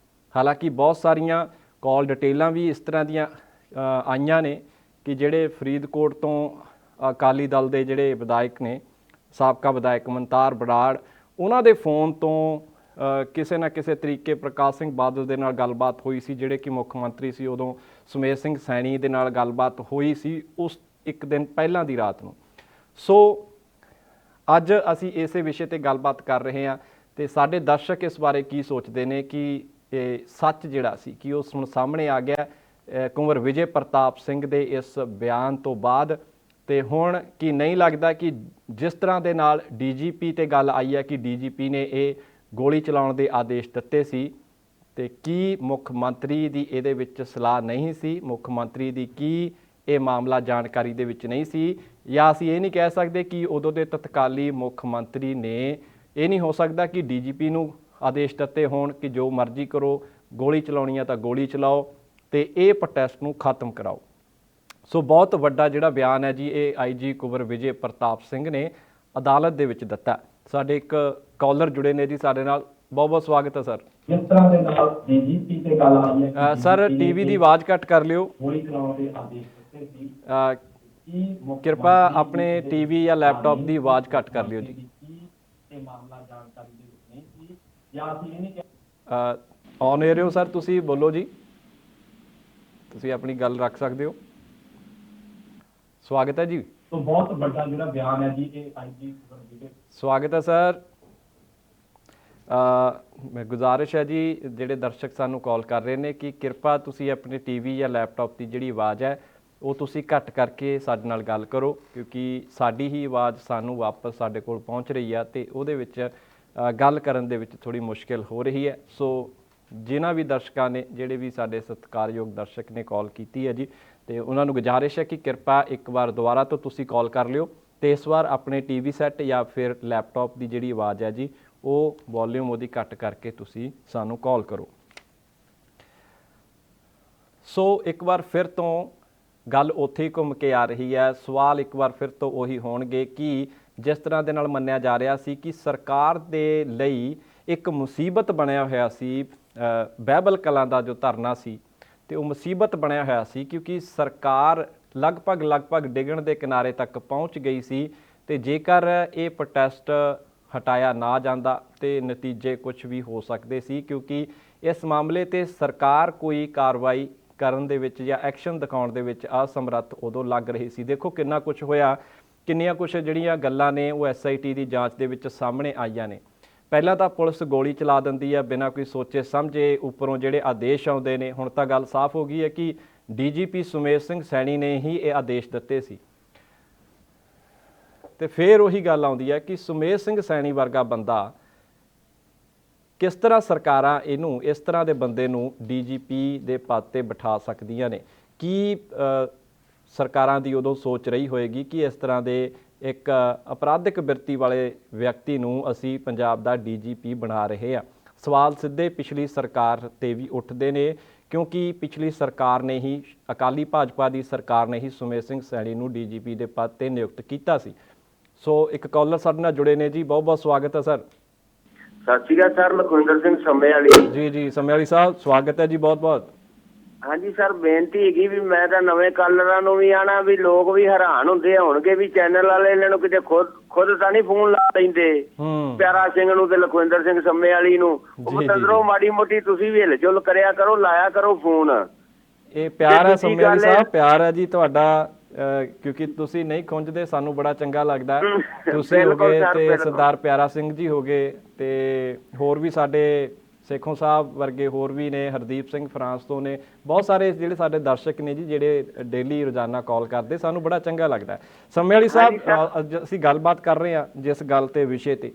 ਹਾਲਾਂਕਿ ਬਹੁਤ ਸਾਰੀਆਂ ਕਾਲ ਡਿਟੇਲਾਂ ਵੀ ਇਸ ਤਰ੍ਹਾਂ ਦੀਆਂ ਆਈਆਂ ਨੇ ਕਿ ਜਿਹੜੇ ਫਰੀਦਕੋਟ ਤੋਂ ਅਕਾਲੀ ਦਲ ਦੇ ਜਿਹੜੇ ਵਿਧਾਇਕ ਨੇ, ਸਾਬਕਾ ਵਿਧਾਇਕ ਮਨਤਾਰ ਬਰਾੜ, ਉਹਨਾਂ ਦੇ ਫੋਨ ਤੋਂ ਕਿਸੇ ਨਾ ਕਿਸੇ ਤਰੀਕੇ ਪ੍ਰਕਾਸ਼ ਸਿੰਘ ਬਾਦਲ ਦੇ ਨਾਲ ਗੱਲਬਾਤ ਹੋਈ ਸੀ, ਜਿਹੜੇ ਕਿ ਮੁੱਖ ਮੰਤਰੀ ਸੀ ਉਦੋਂ। ਸੁਮੇਧ ਸਿੰਘ ਸੈਣੀ ਦੇ ਨਾਲ ਗੱਲਬਾਤ ਹੋਈ ਸੀ ਉਸ ਇੱਕ ਦਿਨ ਪਹਿਲਾਂ ਦੀ ਰਾਤ ਨੂੰ। ਸੋ ਅੱਜ ਅਸੀਂ ਇਸੇ ਵਿਸ਼ੇ ਤੇ ਗੱਲਬਾਤ ਕਰ ਰਹੇ ਹਾਂ ਤੇ ਸਾਡੇ ਦਰਸ਼ਕ ਇਸ ਬਾਰੇ ਕੀ ਸੋਚਦੇ ਨੇ ਕਿ ਇਹ ਸੱਚ ਜਿਹੜਾ ਸੀ ਕਿ ਉਹ ਹੁਣ ਸਾਹਮਣੇ ਆ ਗਿਆ ਕੁੰਵਰ ਵਿਜੇ ਪ੍ਰਤਾਪ ਸਿੰਘ ਦੇ ਇਸ ਬਿਆਨ ਤੋਂ ਬਾਅਦ। ਤੇ ਹੁਣ ਕੀ ਨਹੀਂ ਲੱਗਦਾ ਕਿ ਜਿਸ ਤਰ੍ਹਾਂ ਦੇ ਨਾਲ ਡੀਜੀਪੀ ਤੇ ਗੱਲ ਆਈ ਹੈ ਕਿ ਡੀਜੀਪੀ ਨੇ ਇਹ ਗੋਲੀ ਚਲਾਉਣ ਦੇ ਆਦੇਸ਼ ਦਿੱਤੇ ਸੀ, ਤੇ ਕੀ ਮੁੱਖ ਮੰਤਰੀ ਦੀ ਇਹਦੇ ਵਿੱਚ ਸਲਾਹ ਨਹੀਂ ਸੀ? ਮੁੱਖ ਮੰਤਰੀ ਦੀ ਕੀ ਇਹ ਮਾਮਲਾ ਜਾਣਕਾਰੀ ਦੇ ਵਿੱਚ ਨਹੀਂ ਸੀ? ਜਾਂ ਅਸੀਂ ਇਹ ਨਹੀਂ ਕਹਿ ਸਕਦੇ ਕਿ ਉਦੋਂ ਦੇ ਤਤਕਾਲੀ ਮੁੱਖ ਮੰਤਰੀ ਨੇ, ਇਹ ਨਹੀਂ ਹੋ ਸਕਦਾ ਕਿ ਡੀਜੀਪੀ ਨੂੰ ਆਦੇਸ਼ ਦਿੱਤੇ ਹੋਣ ਕਿ ਜੋ ਮਰਜ਼ੀ ਕਰੋ, ਗੋਲੀ ਚਲਾਉਣੀ ਆ ਤਾਂ ਗੋਲੀ ਚਲਾਓ ਤੇ ਇਹ ਪ੍ਰੋਟੈਸਟ ਨੂੰ ਖਤਮ ਕਰਾਓ। ਸੋ ਬਹੁਤ ਵੱਡਾ ਜਿਹੜਾ ਬਿਆਨ ਹੈ ਜੀ ਇਹ ਆਈਜੀ ਕੁੰਵਰ ਵਿਜੇ ਪ੍ਰਤਾਪ ਸਿੰਘ ਨੇ ਅਦਾਲਤ ਦੇ ਵਿੱਚ ਦਿੱਤਾ। ਸਾਡੇ ਇੱਕ ਕਾਲਰ ਜੁੜੇ ਨੇ ਜੀ ਸਾਡੇ ਨਾਲ, ਬਹੁਤ ਬਹੁਤ ਸਵਾਗਤ ਹੈ ਸਰ। ਜਿਸ ਤਰ੍ਹਾਂ ਦੇ ਨਾਲ ਡੀਜੀਪੀ ਤੇ ਗੱਲ ਆਈ ਹੈ ਸਰ ਟੀਵੀ ਦੀ ਆਵਾਜ਼ ਘੱਟ ਕਰ ਲਿਓ, ਗੋਲੀ ਚਲਾਉਣ ਦੇ ਆਦੇਸ਼ ਦਿੱਤੇ ਸੀ, ਕਿਰਪਾ ਆਪਣੇ ਟੀਵੀ ਜਾਂ ਲੈਪਟਾਪ ਦੀ ਆਵਾਜ਼ ਘੱਟ ਕਰ ਲਿਓ ਜੀ। ਇਹ ਮਾਮਲਾ ਜਾਣਕਾਰੀ ਦੇ ਵਿੱਚ ਨਹੀਂ ਸੀ ਜਾਂ ਅਸੀਂ ਇਹ ਨਹੀਂ ਔਨ ਏਅਰ ਹੋ ਸਰ, ਤੁਸੀਂ ਬੋਲੋ ਜੀ, ਤੁਸੀਂ ਆਪਣੀ ਗੱਲ ਰੱਖ ਸਕਦੇ ਹੋ। ਸਵਾਗਤ ਹੈ ਜੀ। ਤੋਂ ਬਹੁਤ ਵੱਡਾ ਜਿਹੜਾ ਬਿਆਨ ਹੈ ਜੀ ਇਹ ਆਈਜੀ ਸਵਾਗਤ ਹੈ ਸਰ। ਮੈਂ ਗੁਜ਼ਾਰਿਸ਼ ਹੈ ਜੀ ਜਿਹੜੇ ਦਰਸ਼ਕ ਸਾਨੂੰ ਕਾਲ ਕਰ ਰਹੇ ਨੇ ਕਿ ਕਿਰਪਾ ਤੁਸੀਂ ਆਪਣੇ ਟੀਵੀ ਜਾਂ ਲੈਪਟਾਪ ਦੀ ਜਿਹੜੀ ਆਵਾਜ਼ ਹੈ ਉਹ ਤੁਸੀਂ ਘੱਟ ਕਰਕੇ ਸਾਡੇ ਨਾਲ ਗੱਲ ਕਰੋ, ਕਿਉਂਕਿ ਸਾਡੀ ਹੀ ਆਵਾਜ਼ ਸਾਨੂੰ ਵਾਪਸ ਸਾਡੇ ਕੋਲ ਪਹੁੰਚ ਰਹੀ ਆ ਤੇ ਉਹਦੇ ਵਿੱਚ ਗੱਲ ਕਰਨ ਦੇ ਵਿੱਚ ਥੋੜੀ ਮੁਸ਼ਕਿਲ ਹੋ ਰਹੀ ਹੈ। ਸੋ ਜਿਨ੍ਹਾਂ ਵੀ ਦਰਸ਼ਕਾਂ ਨੇ, ਜਿਹੜੇ ਵੀ ਸਾਡੇ ਸਤਿਕਾਰਯੋਗ ਦਰਸ਼ਕ ਨੇ ਕਾਲ ਕੀਤੀ ਹੈ ਜੀ, ਤੇ ਉਹਨਾਂ ਨੂੰ ਗੁਜ਼ਾਰਿਸ਼ ਹੈ ਕਿ ਕਿਰਪਾ ਇੱਕ ਵਾਰ ਦੁਬਾਰਾ ਤੋਂ ਤੁਸੀਂ ਕਾਲ ਕਰ ਲਿਓ ਤੇ ਇਸ ਵਾਰ ਆਪਣੇ ਟੀਵੀ ਸੈੱਟ ਜਾਂ ਫਿਰ ਲੈਪਟਾਪ ਦੀ ਜਿਹੜੀ ਆਵਾਜ਼ ਹੈ ਜੀ ਉਹ ਵੋਲਿਊਮ ਉਹਦੀ ਘੱਟ ਕਰਕੇ ਤੁਸੀਂ ਸਾਨੂੰ ਕਾਲ ਕਰੋ। ਸੋ ਇੱਕ ਵਾਰ ਫਿਰ ਤੋਂ ਗੱਲ ਉੱਥੇ ਹੀ ਘੁੰਮ ਕੇ ਆ ਰਹੀ ਹੈ। ਸਵਾਲ ਇੱਕ ਵਾਰ ਫਿਰ ਤੋਂ ਉਹੀ ਹੋਣਗੇ ਕਿ ਜਿਸ ਤਰ੍ਹਾਂ ਦੇ ਨਾਲ ਮੰਨਿਆ ਜਾ ਰਿਹਾ ਸੀ ਕਿ ਸਰਕਾਰ ਦੇ ਲਈ ਇੱਕ ਮੁਸੀਬਤ ਬਣਿਆ ਹੋਇਆ ਸੀ ਬਾਈਬਲ ਕਲਾਂ ਦਾ ਜੋ ਧਰਨਾ ਸੀ, ਤੇ ਉਹ ਮੁਸੀਬਤ ਬਣਿਆ ਹੋਇਆ ਸੀ ਕਿਉਂਕਿ ਸਰਕਾਰ ਲਗਭਗ ਡਿੱਗਣ ਦੇ ਕਿਨਾਰੇ ਤੱਕ ਪਹੁੰਚ ਗਈ ਸੀ, ਤੇ ਜੇਕਰ ਇਹ ਪ੍ਰੋਟੈਸਟ ਹਟਾਇਆ ਨਾ ਜਾਂਦਾ ਤੇ ਨਤੀਜੇ ਕੁਝ ਵੀ ਹੋ ਸਕਦੇ ਸੀ, ਕਿਉਂਕਿ ਇਸ ਮਾਮਲੇ ਤੇ ਸਰਕਾਰ ਕੋਈ ਕਾਰਵਾਈ ਕਰਨ ਦੇ ਵਿੱਚ ਜਾਂ ਐਕਸ਼ਨ ਦਿਖਾਉਣ ਦੇ ਵਿੱਚ ਅਸਮਰੱਥ ਉਦੋਂ ਲੱਗ ਰਹੀ ਸੀ। ਦੇਖੋ ਕਿੰਨਾ ਕੁਝ ਹੋਇਆ, ਕਿੰਨੀਆਂ ਕੁਝ ਜਿਹੜੀਆਂ ਗੱਲਾਂ ਨੇ ਉਹ SIT ਦੀ ਜਾਂਚ ਦੇ ਵਿੱਚ ਸਾਹਮਣੇ ਆਈਆਂ ਨੇ। ਪਹਿਲਾਂ ਤਾਂ ਪੁਲਿਸ ਗੋਲੀ ਚਲਾ ਦਿੰਦੀ ਹੈ ਬਿਨਾਂ ਕੋਈ ਸੋਚੇ ਸਮਝੇ, ਉੱਪਰੋਂ ਜਿਹੜੇ ਆਦੇਸ਼ ਆਉਂਦੇ ਨੇ। ਹੁਣ ਤਾਂ ਗੱਲ ਸਾਫ਼ ਹੋ ਗਈ ਹੈ ਕਿ ਡੀਜੀਪੀ ਸੁਮੇਧ ਸਿੰਘ ਸੈਣੀ ਨੇ ਹੀ ਇਹ ਆਦੇਸ਼ ਦਿੱਤੇ ਸੀ, ਤੇ ਫਿਰ ਉਹੀ ਗੱਲ ਆਉਂਦੀ ਹੈ ਕਿ ਸੁਮੇਧ ਸਿੰਘ ਸੈਣੀ ਵਰਗਾ ਬੰਦਾ, ਕਿਸ ਤਰ੍ਹਾਂ ਸਰਕਾਰਾਂ ਇਹਨੂੰ, ਇਸ ਤਰ੍ਹਾਂ ਦੇ ਬੰਦੇ ਨੂੰ ਡੀਜੀਪੀ ਦੇ ਪਦ ਤੇ ਬਿਠਾ ਸਕਦੀਆਂ ਨੇ? ਕੀ ਸਰਕਾਰਾਂ ਦੀ ਉਦੋਂ ਸੋਚ ਰਹੀ ਹੋਏਗੀ ਕਿ ਇਸ ਤਰ੍ਹਾਂ ਦੇ ਇੱਕ ਅਪਰਾਧਿਕ ਬਿਰਤੀ ਵਾਲੇ ਵਿਅਕਤੀ ਨੂੰ ਅਸੀਂ ਪੰਜਾਬ ਦਾ ਡੀਜੀਪੀ ਬਣਾ ਰਹੇ ਹਾਂ। ਸਵਾਲ ਸਿੱਧੇ ਪਿਛਲੀ ਸਰਕਾਰ ਤੇ ਵੀ ਉੱਠਦੇ ਨੇ, ਕਿਉਂਕਿ ਪਿਛਲੀ ਸਰਕਾਰ ਨੇ ਹੀ, ਅਕਾਲੀ ਭਾਜਪਾ ਦੀ ਸਰਕਾਰ ਨੇ ਹੀ ਸੁਮੇਧ ਸਿੰਘ ਸੈਣੀ ਨੂੰ ਡੀਜੀਪੀ ਦੇ ਪਦ ਤੇ ਨਿਯੁਕਤ ਕੀਤਾ ਸੀ। ਸੋ ਇੱਕ ਕਾਲਰ ਸਾਡੇ ਨਾਲ ਜੁੜੇ ਨੇ ਜੀ, ਬਹੁਤ ਬਹੁਤ ਸਵਾਗਤ ਹੈ ਸਰ। ਸਤਿ ਸ਼੍ਰੀ ਅਕਾਲ ਸਰ, ਲਖਵਿੰਦਰ ਸਿੰਘ ਸੰਮੇ ਵਾਲੀ। ਜੀ ਸੰਮੇ ਵਾਲੀ ਸਾਹਿਬ, ਸਵਾਗਤ ਹੈ ਜੀ, ਬਹੁਤ ਬਹੁਤ। ਹਾਂਜੀ ਸਰ, ਬੇਨਤੀ ਹੈਗੀ ਵੀ ਮੈਂ ਤਾਂ ਨਵੇਂ ਕਾਲਰਾਂ ਨੂੰ ਵੀ ਆਣਾ ਵੀ ਲੋਕ ਵੀ ਹੈਰਾਨ ਹੁੰਦੇ ਹੋਣਗੇ ਵੀ ਚੈਨਲ ਵਾਲੇ ਇਹਨਾਂ ਨੂੰ ਕਿਤੇ ਖੁਦ ਤਾਂ ਨਹੀਂ ਫੋਨ ਲਾ ਲੈਂਦੇ ਪਿਆਰਾ ਸਿੰਘ ਨੂੰ ਤੇ ਲਖਵਿੰਦਰ ਸਿੰਘ ਸੰਮੇ ਵਾਲੀ ਨੂੰ। ਉਹ ਤੰਦਰੋਂ ਮਾੜੀ ਮੋਟੀ ਤੁਸੀਂ ਵੀ ਹਿਲ ਜੁਲ ਕਰਿਆ ਕਰੋ, ਲਾਇਆ ਕਰੋ ਫੋਨ। ਇਹ ਪਿਆਰ ਹੈ ਸੰਮੇ ਵਾਲੀ ਸਾਹਿਬ, ਪਿਆਰ ਹੈ ਜੀ ਤੁਹਾਡਾ, ਕਿਉਂਕਿ ਤੁਸੀਂ ਨਹੀਂ ਖੁੰਝਦੇ, ਸਾਨੂੰ ਬੜਾ ਚੰਗਾ ਲੱਗਦਾ। ਤੁਸੀਂ ਹੋ ਗਏ ਤੇ ਸਰਦਾਰ ਪਿਆਰਾ ਸਿੰਘ ਜੀ ਹੋ ਗਏ ਤੇ ਹੋਰ ਵੀ ਸਾਡੇ ਸੇਖੋਂ ਸਾਹਿਬ ਵਰਗੇ ਹੋਰ ਵੀ ਨੇ, ਹਰਦੀਪ ਸਿੰਘ ਫਰਾਂਸ ਤੋਂ ਨੇ, ਬਹੁਤ ਸਾਰੇ ਜਿਹੜੇ ਸਾਡੇ ਦਰਸ਼ਕ ਨੇ ਜੀ ਜਿਹੜੇ ਡੇਲੀ ਰੋਜ਼ਾਨਾ ਕਾਲ ਕਰਦੇ, ਸਾਨੂੰ ਬੜਾ ਚੰਗਾ ਲੱਗਦਾ। ਸੰਮੇ ਵਾਲੀ ਸਾਹਿਬ, ਅਸੀਂ ਗੱਲਬਾਤ ਕਰ ਰਹੇ ਹਾਂ ਜਿਸ ਗੱਲ ਤੇ ਵਿਸ਼ੇ ਤੇ,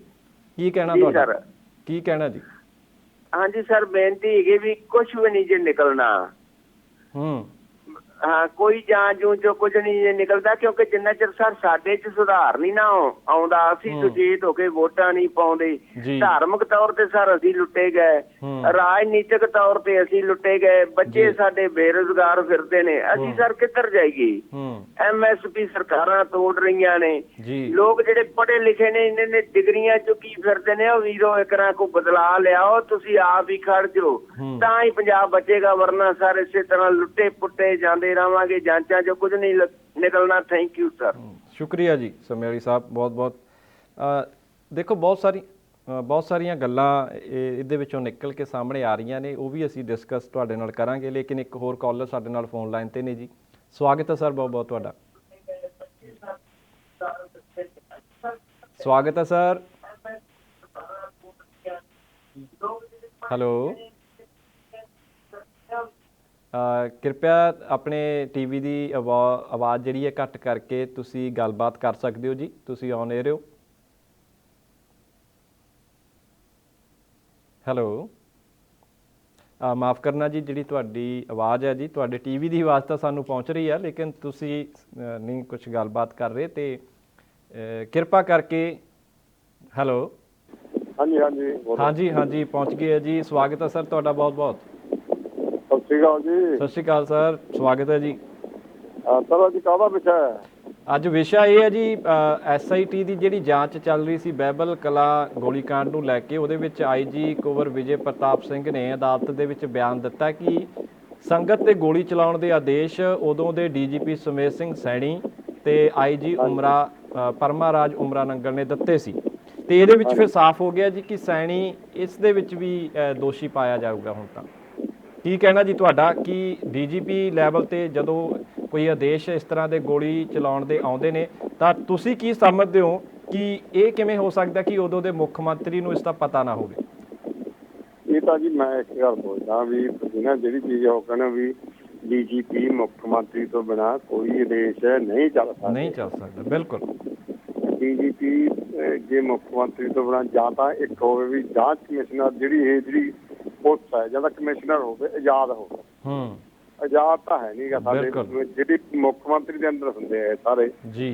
ਕੀ ਕਹਿਣਾ ਤੁਹਾਡਾ, ਕੀ ਕਹਿਣਾ ਜੀ? ਹਾਂਜੀ ਸਰ, ਬੇਨਤੀ ਹੈਗੀ ਵੀ ਕੁਛ ਵੀ ਨਹੀਂ ਜੇ ਨਿਕਲਣਾ। ਹਾਂ, ਕੋਈ ਜਾਂਚ ਜੂੰ ਚੋਂ ਕੁਝ ਨਹੀਂ ਜੇ ਨਿਕਲਦਾ, ਕਿਉਂਕਿ ਜਿੰਨਾ ਚਿਰ ਸਰ ਸਾਡੇ 'ਚ ਸੁਧਾਰ ਨਹੀਂ ਨਾ ਆਉਂਦਾ, ਅਸੀਂ ਸੁਚੇਤ ਹੋ ਕੇ ਵੋਟਾਂ ਨਹੀਂ ਪਾਉਂਦੇ। ਧਾਰਮਿਕ ਤੌਰ ਤੇ ਸਰ ਅਸੀਂ ਲੁੱਟੇ ਗਏ, ਰਾਜਨੀਤਿਕ ਤੌਰ ਤੇ ਅਸੀਂ ਲੁੱਟੇ ਗਏ, ਬੱਚੇ ਸਾਡੇ ਬੇਰੁਜ਼ਗਾਰ ਫਿਰਦੇ ਨੇ, ਅਸੀਂ ਸਰ ਕਿੱਧਰ ਜਾਈਏ? MSP ਸਰਕਾਰਾਂ ਤੋੜ ਰਹੀਆਂ ਨੇ, ਲੋਕ ਜਿਹੜੇ ਪੜ੍ਹੇ ਲਿਖੇ ਨੇ ਇਹਨਾਂ ਨੇ ਡਿਗਰੀਆਂ ਚੁੱਕੀ ਫਿਰਦੇ ਨੇ, ਉਹ ਵੀਰੋ ਇਕਰਾਂ ਕੋ ਬਦਲਾ ਲਿਆਓ, ਤੁਸੀਂ ਆਪ ਹੀ ਖੜ ਜਾਓ ਤਾਂ ਹੀ ਪੰਜਾਬ ਬਚੇਗਾ, ਵਰਨਾ ਸਰ ਇਸੇ ਤਰ੍ਹਾਂ ਲੁੱਟੇ ਪੁੱਟੇ ਜਾਂਦੇ ਰਹਾਂਗੇ, ਜਾਂਚਾਂ ਚੋਂ ਕੁਝ ਨਹੀਂ ਨਿਕਲਣਾ। Thank you sir. ਸ਼ੁਕਰੀਆ ਜੀ ਸੰਮੇ ਵਾਲੀ ਸਾਹਿਬ, ਬਹੁਤ ਬਹੁਤ। ਦੇਖੋ ਬਹੁਤ ਸਾਰੀਆਂ ਗੱਲਾਂ ਇਹਦੇ ਵਿੱਚੋਂ ਨਿਕਲ ਕੇ ਸਾਹਮਣੇ ਆ ਰਹੀਆਂ ਨੇ, ਉਹ ਵੀ ਅਸੀਂ ਡਿਸਕਸ ਤੁਹਾਡੇ ਨਾਲ ਕਰਾਂਗੇ। ਲੇਕਿਨ ਇੱਕ ਹੋਰ ਕਾਲਰ ਸਾਡੇ ਨਾਲ ਫੋਨ ਲਾਈਨ ਤੇ ਨੇ ਜੀ, ਸਵਾਗਤ ਹੈ ਸਰ, ਬਹੁਤ ਬਹੁਤ ਤੁਹਾਡਾ। ਸਵਾਗਤ ਹੈ ਸਰ। ਹੈਲੋ, ਕਿਰਪਾ ਆਪਣੇ ਟੀਵੀ ਦੀ ਆਵਾਜ਼ ਜਿਹੜੀ ਹੈ ਘੱਟ ਕਰਕੇ ਤੁਸੀਂ ਗੱਲਬਾਤ ਕਰ ਸਕਦੇ ਹੋ ਜੀ, ਤੁਸੀਂ ਔਨ ਏਅਰ ਹੋ। ਹੈਲੋ, ਮਾਫ ਕਰਨਾ ਜੀ, ਜਿਹੜੀ ਤੁਹਾਡੀ ਆਵਾਜ਼ ਹੈ ਜੀ, ਤੁਹਾਡੇ ਟੀਵੀ ਦੀ ਆਵਾਜ਼ ਤਾਂ ਸਾਨੂੰ ਪਹੁੰਚ ਰਹੀ ਹੈ, ਲੇਕਿਨ ਤੁਸੀਂ ਨਹੀਂ ਕੁਝ ਗੱਲਬਾਤ ਕਰ ਰਹੇ, ਤੇ ਕਿਰਪਾ ਕਰਕੇ। ਹੈਲੋ, ਹਾਂਜੀ ਪਹੁੰਚ ਗਏ ਹੈ ਜੀ, ਸਵਾਗਤ ਹੈ ਸਰ ਤੁਹਾਡਾ, ਬਹੁਤ ਬਹੁਤ। ਸਤਿ ਸ਼੍ਰੀ ਅਕਾਲ ਜੀ। ਸਤਿ ਸ਼੍ਰੀ ਅਕਾਲ ਸਰ, ਸਵਾਗਤ ਹੈ ਜੀ। ਸਰ ਅੱਜ ਕਾਹਦਾ ਵਿਸ਼ਾ ਹੈ? ਅੱਜ ਵਿਸ਼ਾ ਇਹ ਹੈ ਜੀ, SIT ਦੀ ਜਿਹੜੀ ਜਾਂਚ ਚੱਲ ਰਹੀ ਸੀ ਬਹਿਬਲ ਕਲਾਂ ਗੋਲੀकांड ਨੂੰ ਲੈ ਕੇ, ਉਹਦੇ ਵਿੱਚ IG ਕੁੰਵਰ ਵਿਜੇ ਪ੍ਰਤਾਪ ਸਿੰਘ ਨੇ ਅਦਾਲਤ ਦੇ ਵਿੱਚ ਬਿਆਨ ਦਿੱਤਾ ਕਿ ਸੰਗਤ ਤੇ ਗੋਲੀ ਚਲਾਉਣ ਦੇ ਆਦੇਸ਼ ਉਦੋਂ ਦੇ DGP ਸੁਮੇਧ ਸਿੰਘ ਸੈਣੀ ਤੇ IG ਪਰਮਾ ਰਾਜ ਉਮਰਾ ਨੰਗਲ ਨੇ ਦਿੱਤੇ ਸੀ, ਤੇ ਇਹਦੇ ਵਿੱਚ ਫਿਰ ਸਾਫ਼ ਹੋ ਗਿਆ ਜੀ ਕਿ ਸੈਣੀ ਇਸ ਦੇ ਵਿੱਚ ਵੀ ਦੋਸ਼ੀ ਪਾਇਆ ਜਾਊਗਾ। ਹੁਣ ਤਾਂ ਕੀ ਕਹਿਣਾ ਜੀ ਤੁਹਾਡਾ ਕਿ DGP ਲੈਵਲ ਤੇ ਜਦੋਂ ਕੋਈ ਆਦੇਸ਼ ਇਸ ਤਰ੍ਹਾਂ ਦੇ ਗੋਲੀ ਚਲਾਉਣ ਦੇ ਆਉਂਦੇ ਨੇ, ਤਾਂ ਤੁਸੀਂ ਕੀ ਸਮਝਦੇ ਹੋ ਕਿ ਇਹ ਕਿਵੇਂ ਹੋ ਸਕਦਾ ਕਿ ਉਦੋਂ ਦੇ ਮੁੱਖ ਮੰਤਰੀ ਨੂੰ ਇਸ ਦਾ ਪਤਾ ਨਾ ਹੋਵੇ? ਇਹ ਤਾਂ ਜੀ ਮੈਂ ਇੱਕ ਗੱਲ ਸੋਚਦਾ ਵੀ ਤੁਸੀਂ ਨਾ ਜਿਹੜੀ ਚੀਜ਼ ਉਹ ਕਹਿੰਦੇ ਵੀ DGP ਮੁੱਖ ਮੰਤਰੀ ਤੋਂ ਬਿਨਾਂ ਕੋਈ ਆਦੇਸ਼ ਨਹੀਂ ਚੱਲ ਸਕਦਾ। ਬਿਲਕੁਲ, DGP ਜੇ ਮੁੱਖ ਮੰਤਰੀ ਤੋਂ ਬਿਨਾਂ ਜਾਂ ਤਾਂ ਇੱਕ ਹੋਵੇ ਵੀ ਜਾਂਚ ਕਮਿਸ਼ਨਰ ਜਿਹੜੀ ਪੁਲਿਸ ਹੈ ਜਾਂ ਤਾਂ ਕਮਿਸ਼ਨਰ ਹੋਵੇ, ਆਜ਼ਾਦ ਹੋਵੇ। ਆਜ਼ਾਦ ਤਾਂ ਹੈ ਨੀਗਾ ਸਾਡੇ, ਜਿਹੜੀ ਮੁੱਖ ਮੰਤਰੀ ਦੇ ਅੰਦਰ ਹੁੰਦੇ ਆ ਸਾਰੇ ਜੀ।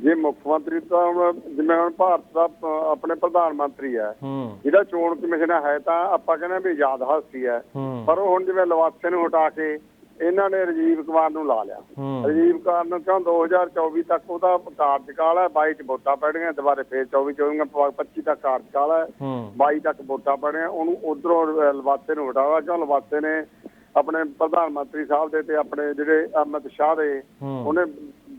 ਜੇ ਮੁੱਖ ਮੰਤਰੀ ਤਾਂ ਜਿਵੇਂ ਹੁਣ ਭਾਰਤ ਦਾ ਆਪਣੇ ਪ੍ਰਧਾਨ ਮੰਤਰੀ ਹੈ, ਜਿਹਦਾ ਚੋਣ ਕਮਿਸ਼ਨ ਹੈ, ਤਾਂ ਆਪਾਂ ਕਹਿੰਦੇ ਵੀ ਆਜ਼ਾਦ ਹਸਤੀ ਹੈ। ਪਰ ਉਹ ਹੁਣ ਜਿਵੇਂ ਲਵਾਸੇ ਨੂੰ ਹਟਾ ਕੇ ਇਹਨਾਂ ਨੇ ਰਾਜੀਵ ਕੁਮਾਰ ਨੂੰ ਲਾ ਲਿਆ। ਰਾਜੀਵ ਕੁਮਾਰ ਨੂੰ ਕਿਉਂ 2024 ਤੱਕ ਉਹਦਾ ਕਾਰਜਕਾਲ ਹੈ, 22 ਚ ਵੋਟਾਂ ਪੈਣੀਆਂ, ਦੁਬਾਰੇ ਫੇਰ 24 ਤੱਕ ਕਾਰਜਕਾਲ ਹੈ, 22 ਤੱਕ ਵੋਟਾਂ ਪੈਣੀਆਂ। ਉਹਨੂੰ ਉਧਰੋਂ ਲਵਾਸੇ ਨੂੰ ਹਟਾਇਆ, ਕਿਉਂ ਲਵਾਸੇ ਨੇ ਆਪਣੇ ਪ੍ਰਧਾਨ ਮੰਤਰੀ ਸਾਹਿਬ ਦੇ ਤੇ ਆਪਣੇ ਜਿਹੜੇ ਅਮਿਤ ਸ਼ਾਹ ਦੇ ਉਹਨੇ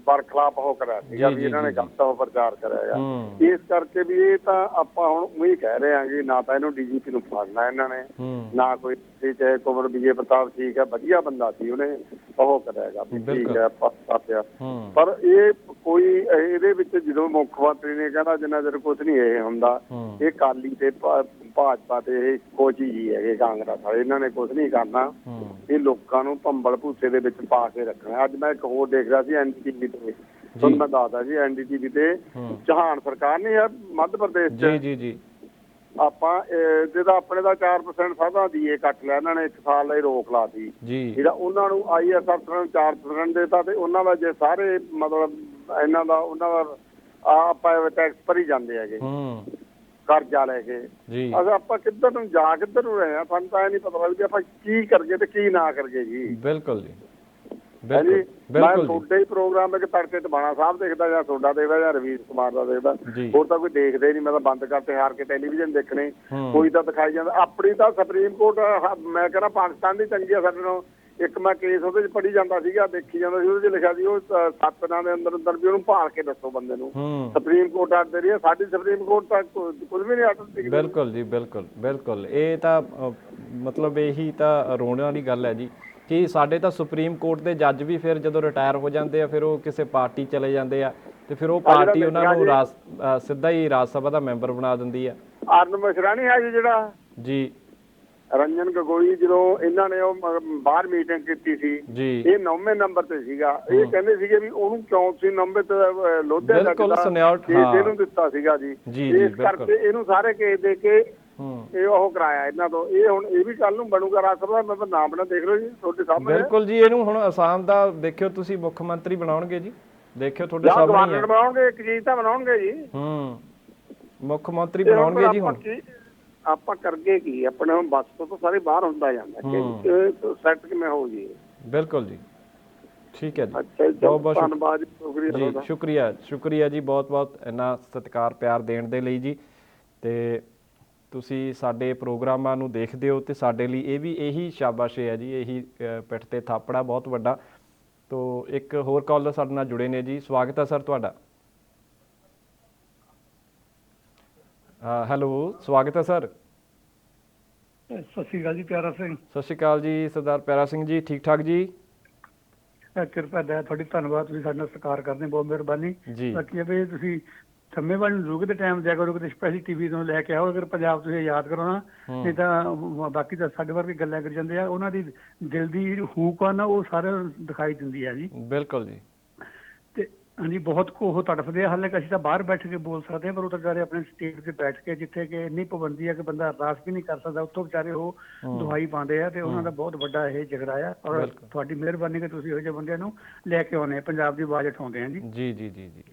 ਬਰਖਲਾਫ ਉਹ ਕਰਿਆ ਸੀਗਾ ਵੀ ਇਹਨਾਂ ਨੇ ਗਲਤ ਪ੍ਰਚਾਰ ਕਰਿਆ। ਇਸ ਕਰਕੇ ਵੀ ਇਹ ਤਾਂ ਆਪਾਂ ਹੁਣ ਉਹੀ ਕਹਿ ਰਹੇ ਹਾਂ ਕਿ ਨਾ ਤਾਂ ਇਹਨੂੰ DGP ਨੂੰ ਫੜਨਾ ਇਹਨਾਂ ਨੇ, ਨਾ ਕੋਈ ਚਾਹੇ ਕੁੰਵਰ ਵਿਜੇ ਪ੍ਰਤਾਪ ਠੀਕ ਹੈ, ਵਧੀਆ ਬੰਦਾ ਸੀ, ਉਹਨੇ ਉਹ ਕਰਿਆਗਾ ਠੀਕ ਹੈ ਪਾਸਿਆ। ਪਰ ਇਹ ਕੋਈ ਇਹਦੇ ਵਿੱਚ ਜਦੋਂ ਮੁੱਖ ਮੰਤਰੀ ਨੇ ਕਹਿੰਦਾ ਜਿੰਨਾ ਚਿਰ ਕੁਛ ਨਹੀਂ ਇਹ ਹੁੰਦਾ, ਇਹ ਅਕਾਲੀ ਤੇ ਭਾਜਪਾ ਤੇ ਇਹ ਇੱਕੋ ਚੀਜ਼ ਹੀ ਹੈਗੇ, ਕਾਂਗਰਸ ਵਾਲੇ, ਇਹਨਾਂ ਨੇ ਕੁਛ ਨਹੀਂ ਕਰਨਾ, ਇਹ ਲੋਕਾਂ ਨੂੰ ਭੰਬਲ ਭੂਸੇ ਦੇ ਵਿੱਚ ਪਾ ਕੇ ਰੱਖਣਾ। ਅੱਜ ਮੈਂ ਇੱਕ ਹੋਰ ਦੇਖ ਰਿਹਾ ਸੀ NDTV ਤੇ, ਤੁਹਾਨੂੰ ਮੈਂ ਦੱਸਦਾ ਜੀ, NDTV ਤੇ ਚੌਹਾਨ ਸਰਕਾਰ ਨਹੀਂ ਹੈ ਮੱਧ ਪ੍ਰਦੇਸ਼ ਚ, ਆਪਾਂ ਜਿਹਦਾ ਆਪਣੇ ਦਾ 4% ਸਾਧਾਂ ਦੀ ਇਹ ਕੱਟ ਲਿਆ ਇਹਨਾਂ ਨੇ, 1 ਸਾਲ ਲਈ ਰੋਕ ਲਾਤੀ। ਜਿਹੜਾ ਉਹਨਾਂ ਨੂੰ ISR 4% ਦੇਤਾ, ਤੇ ਉਹਨਾਂ ਦਾ ਜੇ ਸਾਰੇ ਮਤਲਬ ਇਹਨਾਂ ਦਾ ਉਹਨਾਂ ਦਾ ਆਪਾਂ ਟੈਕਸ ਭਰੀ ਜਾਂਦੇ ਹੈਗੇ ਕਰਜ਼ਾ ਲੈ ਕੇ। ਜੀ ਆਪਾਂ ਕਿੱਧਰ ਨੂੰ ਰਹੇ ਆ, ਸਾਨੂੰ ਤਾਂ ਇਹ ਨਹੀਂ ਪਤਾ ਲੱਗਦਾ ਆਪਾਂ ਕੀ ਕਰੀਏ ਤੇ ਕੀ ਨਾ ਕਰੀਏ ਜੀ। ਬਿਲਕੁਲ ਜੀ ਮੈਂ ਤੁਹਾਡੇ ਹੀ ਪ੍ਰੋਗਰਾਮ ਵਿੱਚ ਤੜਕੇ ਟਬਾਣਾ ਸਾਹਿਬ ਦੇਖਦਾ, ਜਾਂ ਤੁਹਾਡਾ ਦੇਖਦਾ, ਜਾਂ ਰਵੀਸ਼ ਕੁਮਾਰ ਦਾ ਦੇਖਦਾ, ਹੋਰ ਤਾਂ ਕੋਈ ਦੇਖਦੇ ਨਹੀਂ। ਮੈਂ ਤਾਂ ਬੰਦ ਕਰਤੇ ਹਾਰ ਕੇ ਟੈਲੀਵਿਜ਼ਨ ਦੇਖਣੇ, ਕੋਈ ਤਾਂ ਦਿਖਾਈ ਜਾਂਦਾ। ਆਪਣੀ ਤਾਂ ਸੁਪਰੀਮ ਕੋਰਟ ਮੈਂ ਕਹਿੰਦਾ ਪਾਕਿਸਤਾਨ ਦੀ ਚੰਗੀ ਆ ਸਾਡੇ ਨਾਲ। ਇੱਕ ਮੈਂ ਕੇਸ ਉਹਦੇ 'ਚ ਪੜ੍ਹੀ ਜਾਂਦਾ ਸੀਗਾ, ਦੇਖੀ ਜਾਂਦਾ ਸੀ, ਉਹਦੇ 'ਚ ਲਿਖਿਆ ਸੀ ਉਹ 7 ਦਿਨਾਂ ਦੇ ਅੰਦਰ ਅੰਦਰ ਵੀ ਉਹਨੂੰ ਭਾਲ ਕੇ ਦੱਸੋ ਬੰਦੇ ਨੂੰ। ਸੁਪਰੀਮ ਕੋਰਟ ਆਰਡਰ ਦੇ ਰਹੀ ਹੈ, ਸਾਡੀ ਸੁਪਰੀਮ ਕੋਰਟ ਤਾਂ ਕੁਝ ਵੀ ਨਹੀਂ ਆਰਡਰ। ਬਿਲਕੁਲ ਜੀ ਬਿਲਕੁਲ। ਇਹ ਤਾਂ ਮਤਲਬ ਇਹੀ ਤਾਂ ਰੋਣ ਵਾਲੀ ਗੱਲ ਹੈ ਜੀ ਕਿ ਸਾਡੇ ਤਾਂ ਸੁਪਰੀਮ ਕੋਰਟ ਦੇ ਜੱਜ ਵੀ ਫਿਰ ਜਦੋਂ ਰਿਟਾਇਰ ਹੋ ਜਾਂਦੇ ਆ ਫਿਰ ਉਹ ਕਿਸੇ ਪਾਰਟੀ ਚਲੇ ਜਾਂਦੇ ਆ ਤੇ ਫਿਰ ਉਹ ਪਾਰਟੀ ਉਹਨਾਂ ਨੂੰ ਸਿੱਧਾ ਹੀ ਰਾਜ ਸਭਾ ਦਾ ਮੈਂਬਰ ਬਣਾ ਦਿੰਦੀ ਆ। ਅਰਨ ਮਿਸ਼ਰਾ ਨਹੀਂ ਹੈ ਜੀ ਜਿਹੜਾ ਜੀ, ਰੰਜਨ ਗਗੋਈ, ਜਦੋਂ ਇਹਨਾਂ ਨੇ ਉਹ ਬਾਹਰ ਮੀਟਿੰਗ ਕੀਤੀ ਸੀ, ਇਹ 9ਵੇਂ ਨੰਬਰ ਤੇ ਸੀਗਾ। ਇਹ ਕਹਿੰਦੇ ਸੀਗੇ ਵੀ ਉਹਨੂੰ ਕਿਉਂ ਸੀ 9ਵੇਂ ਤੇ ਲੋਧੇ ਦਾ ਇਹਨੂੰ ਦਿੱਤਾ ਸੀਗਾ ਜੀ। ਇਸ ਕਰਕੇ ਇਹਨੂੰ ਸਾਰੇ ਕੇਸ ਦੇ ਕੇ ਇਹ ਉਹ ਕਰਾਇਆ ਇਹਨਾਂ ਤੋਂ। ਇਹ ਹੁਣ ਇਹ ਵੀ ਕੱਲ ਨੂੰ ਬਣੂਗਾ ਰਾਜ ਸਭਾ ਦਾ ਨਾਮ ਬਣਾ, ਦੇਖ ਲਓ ਜੀ ਤੁਹਾਡੇ ਸਾਹਮਣੇ। ਬਿਲਕੁਲ ਜੀ, ਇਹਨੂੰ ਹੁਣ ਅਸਾਮ ਦਾ ਦੇਖਿਓ ਤੁਸੀਂ ਮੁੱਖ ਮੰਤਰੀ ਬਣਾਉਣਗੇ ਜੀ, ਦੇਖਿਓ ਤੁਹਾਡੇ ਸਾਹਮਣੇ ਹੀ ਬਣਾਉਣਗੇ, ਇੱਕ ਚੀਜ਼ ਤਾਂ ਬਣਾਉਣਗੇ ਜੀ, ਮੁੱਖ ਮੰਤਰੀ ਬਣਾਉਣਗੇ ਜੀ। ਹੁਣ ਆਪਾਂ ਕਰਗੇ ਕੀ, ਆਪਣੇ ਹੁਣ ਬੱਸ ਤੋਂ ਸਾਰੇ ਬਾਹਰ ਹੁੰਦਾ ਜਾਂਦਾ, ਸੈੱਟ ਕਿਵੇਂ ਹੋ ਜੀ। ਬਿਲਕੁਲ ਜੀ, ਠੀਕ ਹੈ ਜੀ, ਬਹੁਤ ਬਹੁਤ ਧੰਨਵਾਦ ਜੀ, ਸ਼ੁਕਰੀਆ ਜੀ, ਬਹੁਤ ਬਹੁਤ ਇੰਨਾ ਸਤਿਕਾਰ ਪਿਆਰ ਦੇਣ ਦੇ ਲਈ ਜੀ। ਤੇ ਤੁਸੀਂ ਸਾਡੇ ਪ੍ਰੋਗਰਾਮਾਂ ਨੂੰ ਦੇਖਦੇ ਹੋ ਤੇ ਸਾਡੇ ਲਈ ਇਹ ਵੀ ਇਹੀ ਸ਼ਾਬਾਸ਼ ਹੈ ਜੀ, ਇਹੀ ਪਿੱਠ ਤੇ ਥਾਪੜਾ ਬਹੁਤ ਵੱਡਾ। ਤੋ ਇੱਕ ਹੋਰ ਕਾਲਰ ਸਾਡੇ ਨਾਲ ਜੁੜੇ ਨੇ ਜੀ, ਸਵਾਗਤ ਹੈ ਸਰ ਤੁਹਾਡਾ। ਹੈਲੋ, ਸਵਾਗਤ ਹੈ ਸਰ। ਸਤਿ ਸ਼੍ਰੀ ਅਕਾਲ ਜੀ ਪਿਆਰਾ ਸਿੰਘ। ਸਤਿ ਸ਼੍ਰੀ ਅਕਾਲ ਜੀ ਸਰਦਾਰ ਪਿਆਰਾ ਸਿੰਘ ਜੀ, ਠੀਕ ਠਾਕ ਜੀ? ਕਿਰਪਾ ਹੈ ਤੁਹਾਡੀ, ਧੰਨਵਾਦ, ਤੁਸੀਂ ਸਾਡੇ ਨਾਲ ਸਤਿਕਾਰ ਕਰਦੇ, ਬਹੁਤ ਮਿਹਰਬਾਨੀ ਜੀ। ਬਾਕੀ ਵੀ ਤੁਸੀਂ ਸੰਮੇਵਾਲ ਨੂੰ ਰੁਕ ਦੇ ਟਾਈਮ ਦਿਆ ਕਰੋ, ਕਿਤੇ ਸਪੈਸ਼ਲ ਟੀਵੀ ਤੋਂ ਲੈ ਕੇ ਆਓ ਅਗਰ ਪੰਜਾਬ ਤੁਸੀਂ ਯਾਦ ਕਰੋ ਨਾ, ਨਹੀਂ ਤਾਂ ਬਾਕੀ ਤਾਂ ਸਾਡੇ ਵਰਗੇ ਗੱਲਾਂ ਕਰੀ ਜਾਂਦੇ ਆ। ਉਹਨਾਂ ਦੀ ਦਿਲ ਦੀ ਹੂਕ ਆ ਨਾ, ਉਹ ਸਾਰੇ ਦਿਖਾਈ ਦਿੰਦੀ ਆ ਜੀ। ਬਿਲਕੁਲ ਜੀ। ਤੇ ਹਾਂਜੀ, ਬਹੁਤ ਉਹ ਤੜਫਦੇ ਆ। ਹਾਲੇ ਅਸੀਂ ਤਾਂ ਬਾਹਰ ਬੈਠ ਕੇ ਬੋਲ ਸਕਦੇ ਹਾਂ, ਪਰ ਉਹ ਤਾਂ ਵਿਚਾਰੇ ਆਪਣੇ ਸਟੇਟ 'ਤੇ ਬੈਠ ਕੇ, ਜਿੱਥੇ ਕਿ ਇੰਨੀ ਪਾਬੰਦੀ ਆ ਕਿ ਬੰਦਾ ਅਰਦਾਸ ਵੀ ਨਹੀਂ ਕਰ ਸਕਦਾ, ਉੱਥੋਂ ਵਿਚਾਰੇ ਉਹ ਦੁਹਾਈ ਪਾਉਂਦੇ ਆ। ਤੇ ਉਹਨਾਂ ਦਾ ਬਹੁਤ ਵੱਡਾ ਇਹ ਝਗੜਾ ਆ, ਔਰ ਤੁਹਾਡੀ ਮਿਹਰਬਾਨੀ ਕਿ ਤੁਸੀਂ ਇਹੋ ਜਿਹੇ ਬੰਦਿਆਂ ਨੂੰ ਲੈ ਕੇ ਆਉਂਦੇ, ਪੰਜਾਬ ਦੀ ਆਵਾਜ਼ ਉਠਾਉਂਦੇ ਆ ਜੀ। ਜੀ ਜੀ ਜੀ ਜੀ।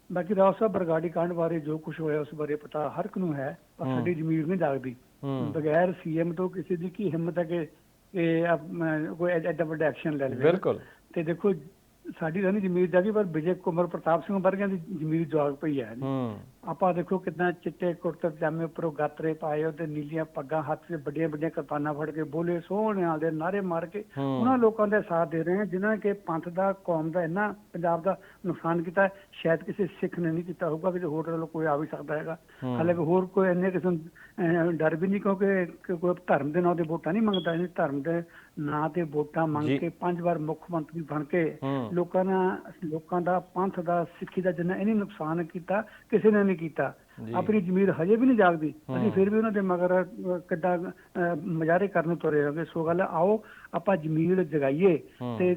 ਬਾਕੀ ਰਾਓ ਸਾਹਿਬ, ਬਰਗਾੜੀ ਕਾਂਡ ਬਾਰੇ ਜੋ ਕੁਝ ਹੋਇਆ ਉਸ ਬਾਰੇ ਪਤਾ ਹਰ ਇੱਕ ਨੂੰ ਹੈ, ਪਰ ਸਾਡੀ ਜ਼ਮੀਰ ਨਹੀਂ ਜਾਗਦੀ। ਬਗੈਰ ਸੀਐਮ ਤੋਂ ਕਿਸੇ ਦੀ ਕੀ ਹਿੰਮਤ ਹੈ ਕਿ ਕੋਈ ਐਡਾ ਵੱਡਾ ਐਕਸ਼ਨ ਲੈ ਲਵੇ। ਬਿਲਕੁਲ। ਤੇ ਦੇਖੋ ਸਾਡੀ ਤਾਂ ਨਹੀਂ ਜ਼ਮੀਰ ਜਾਗੀ, ਪਰ ਵਿਜੇ ਕੁਮਾਰ ਪ੍ਰਤਾਪ ਸਿੰਘ ਵਰਗਿਆਂ ਦੀ ਜ਼ਮੀਰ ਜਾਗ ਪਈ ਹੈ। ਆਪਾਂ ਦੇਖੋ ਕਿੰਨਾ ਚਿੱਟੇ ਕੁੜਤੇ ਪਜਾਮੇ ਉੱਪਰੋਂ ਗਾਤਰੇ ਪਾਏ, ਉਹਦੇ ਨੀਲੀਆਂ ਪੱਗਾਂ, ਹੱਥ 'ਚ ਵੱਡੀਆਂ ਵੱਡੀਆਂ ਕਿਰਪਾਨਾਂ ਫੜ ਕੇ ਬੋਲੇ ਸੋਹਣਿਆਂ ਦੇ ਨਾਅਰੇ ਮਾਰ ਕੇ ਉਹਨਾਂ ਲੋਕਾਂ ਦਾ ਸਾਥ ਦੇ ਰਹੇ ਆ ਜਿਨ੍ਹਾਂ ਕਿ ਪੰਥ ਦਾ, ਕੌਮ ਦਾ, ਇੰਨਾ ਪੰਜਾਬ ਦਾ ਨੁਕਸਾਨ ਕੀਤਾ। ਸ਼ਾਇਦ ਕਿਸੇ ਸਿੱਖ ਨੇ ਨਹੀਂ ਕੀਤਾ ਹੋਊਗਾ, ਕਿਸੇ ਹੋਰ ਵੱਲੋਂ ਕੋਈ ਆ ਵੀ ਸਕਦਾ ਹੈਗਾ। ਹਾਲਾਂਕਿ ਹੋਰ ਕੋਈ ਇੰਨੇ ਕਿਸਮ ਡਰ ਵੀ ਨਹੀਂ, ਕਿਉਂਕਿ ਕੋਈ ਧਰਮ ਦੇ ਨਾਂ ਤੇ ਵੋਟਾਂ ਨਹੀਂ ਮੰਗਦਾ। ਇਹਨੇ ਧਰਮ ਦੇ ਨਾਂ ਤੇ ਵੋਟਾਂ ਮੰਗ ਕੇ 5 ਵਾਰ ਮੁੱਖ ਮੰਤਰੀ ਬਣ ਕੇ ਲੋਕਾਂ ਦਾ, ਪੰਥ ਦਾ, ਸਿੱਖੀ ਦਾ ਜਿੰਨਾ ਇਹਨੇ ਨੁਕਸਾਨ ਕੀਤਾ ਕਿਸੇ ਨੇ ਨਹੀਂ ਕੀਤਾ। ਆਪਣੀ ਜ਼ਮੀਰ ਹਜੇ ਵੀ ਨਹੀਂ ਜਾਗਦੀ, ਅਸੀਂ ਫਿਰ ਵੀ ਉਹਨਾਂ ਦੇ ਮਗਰ ਕਿੱਦਾਂ ਮੁਜ਼ਾਹਰੇ ਕਰਨ ਤੁਰੇ ਹੋਗੇ। ਸੋ ਗੱਲ ਆਓ ਆਪਾਂ ਜ਼ਮੀਰ ਜਗਾਈਏ ਤੇ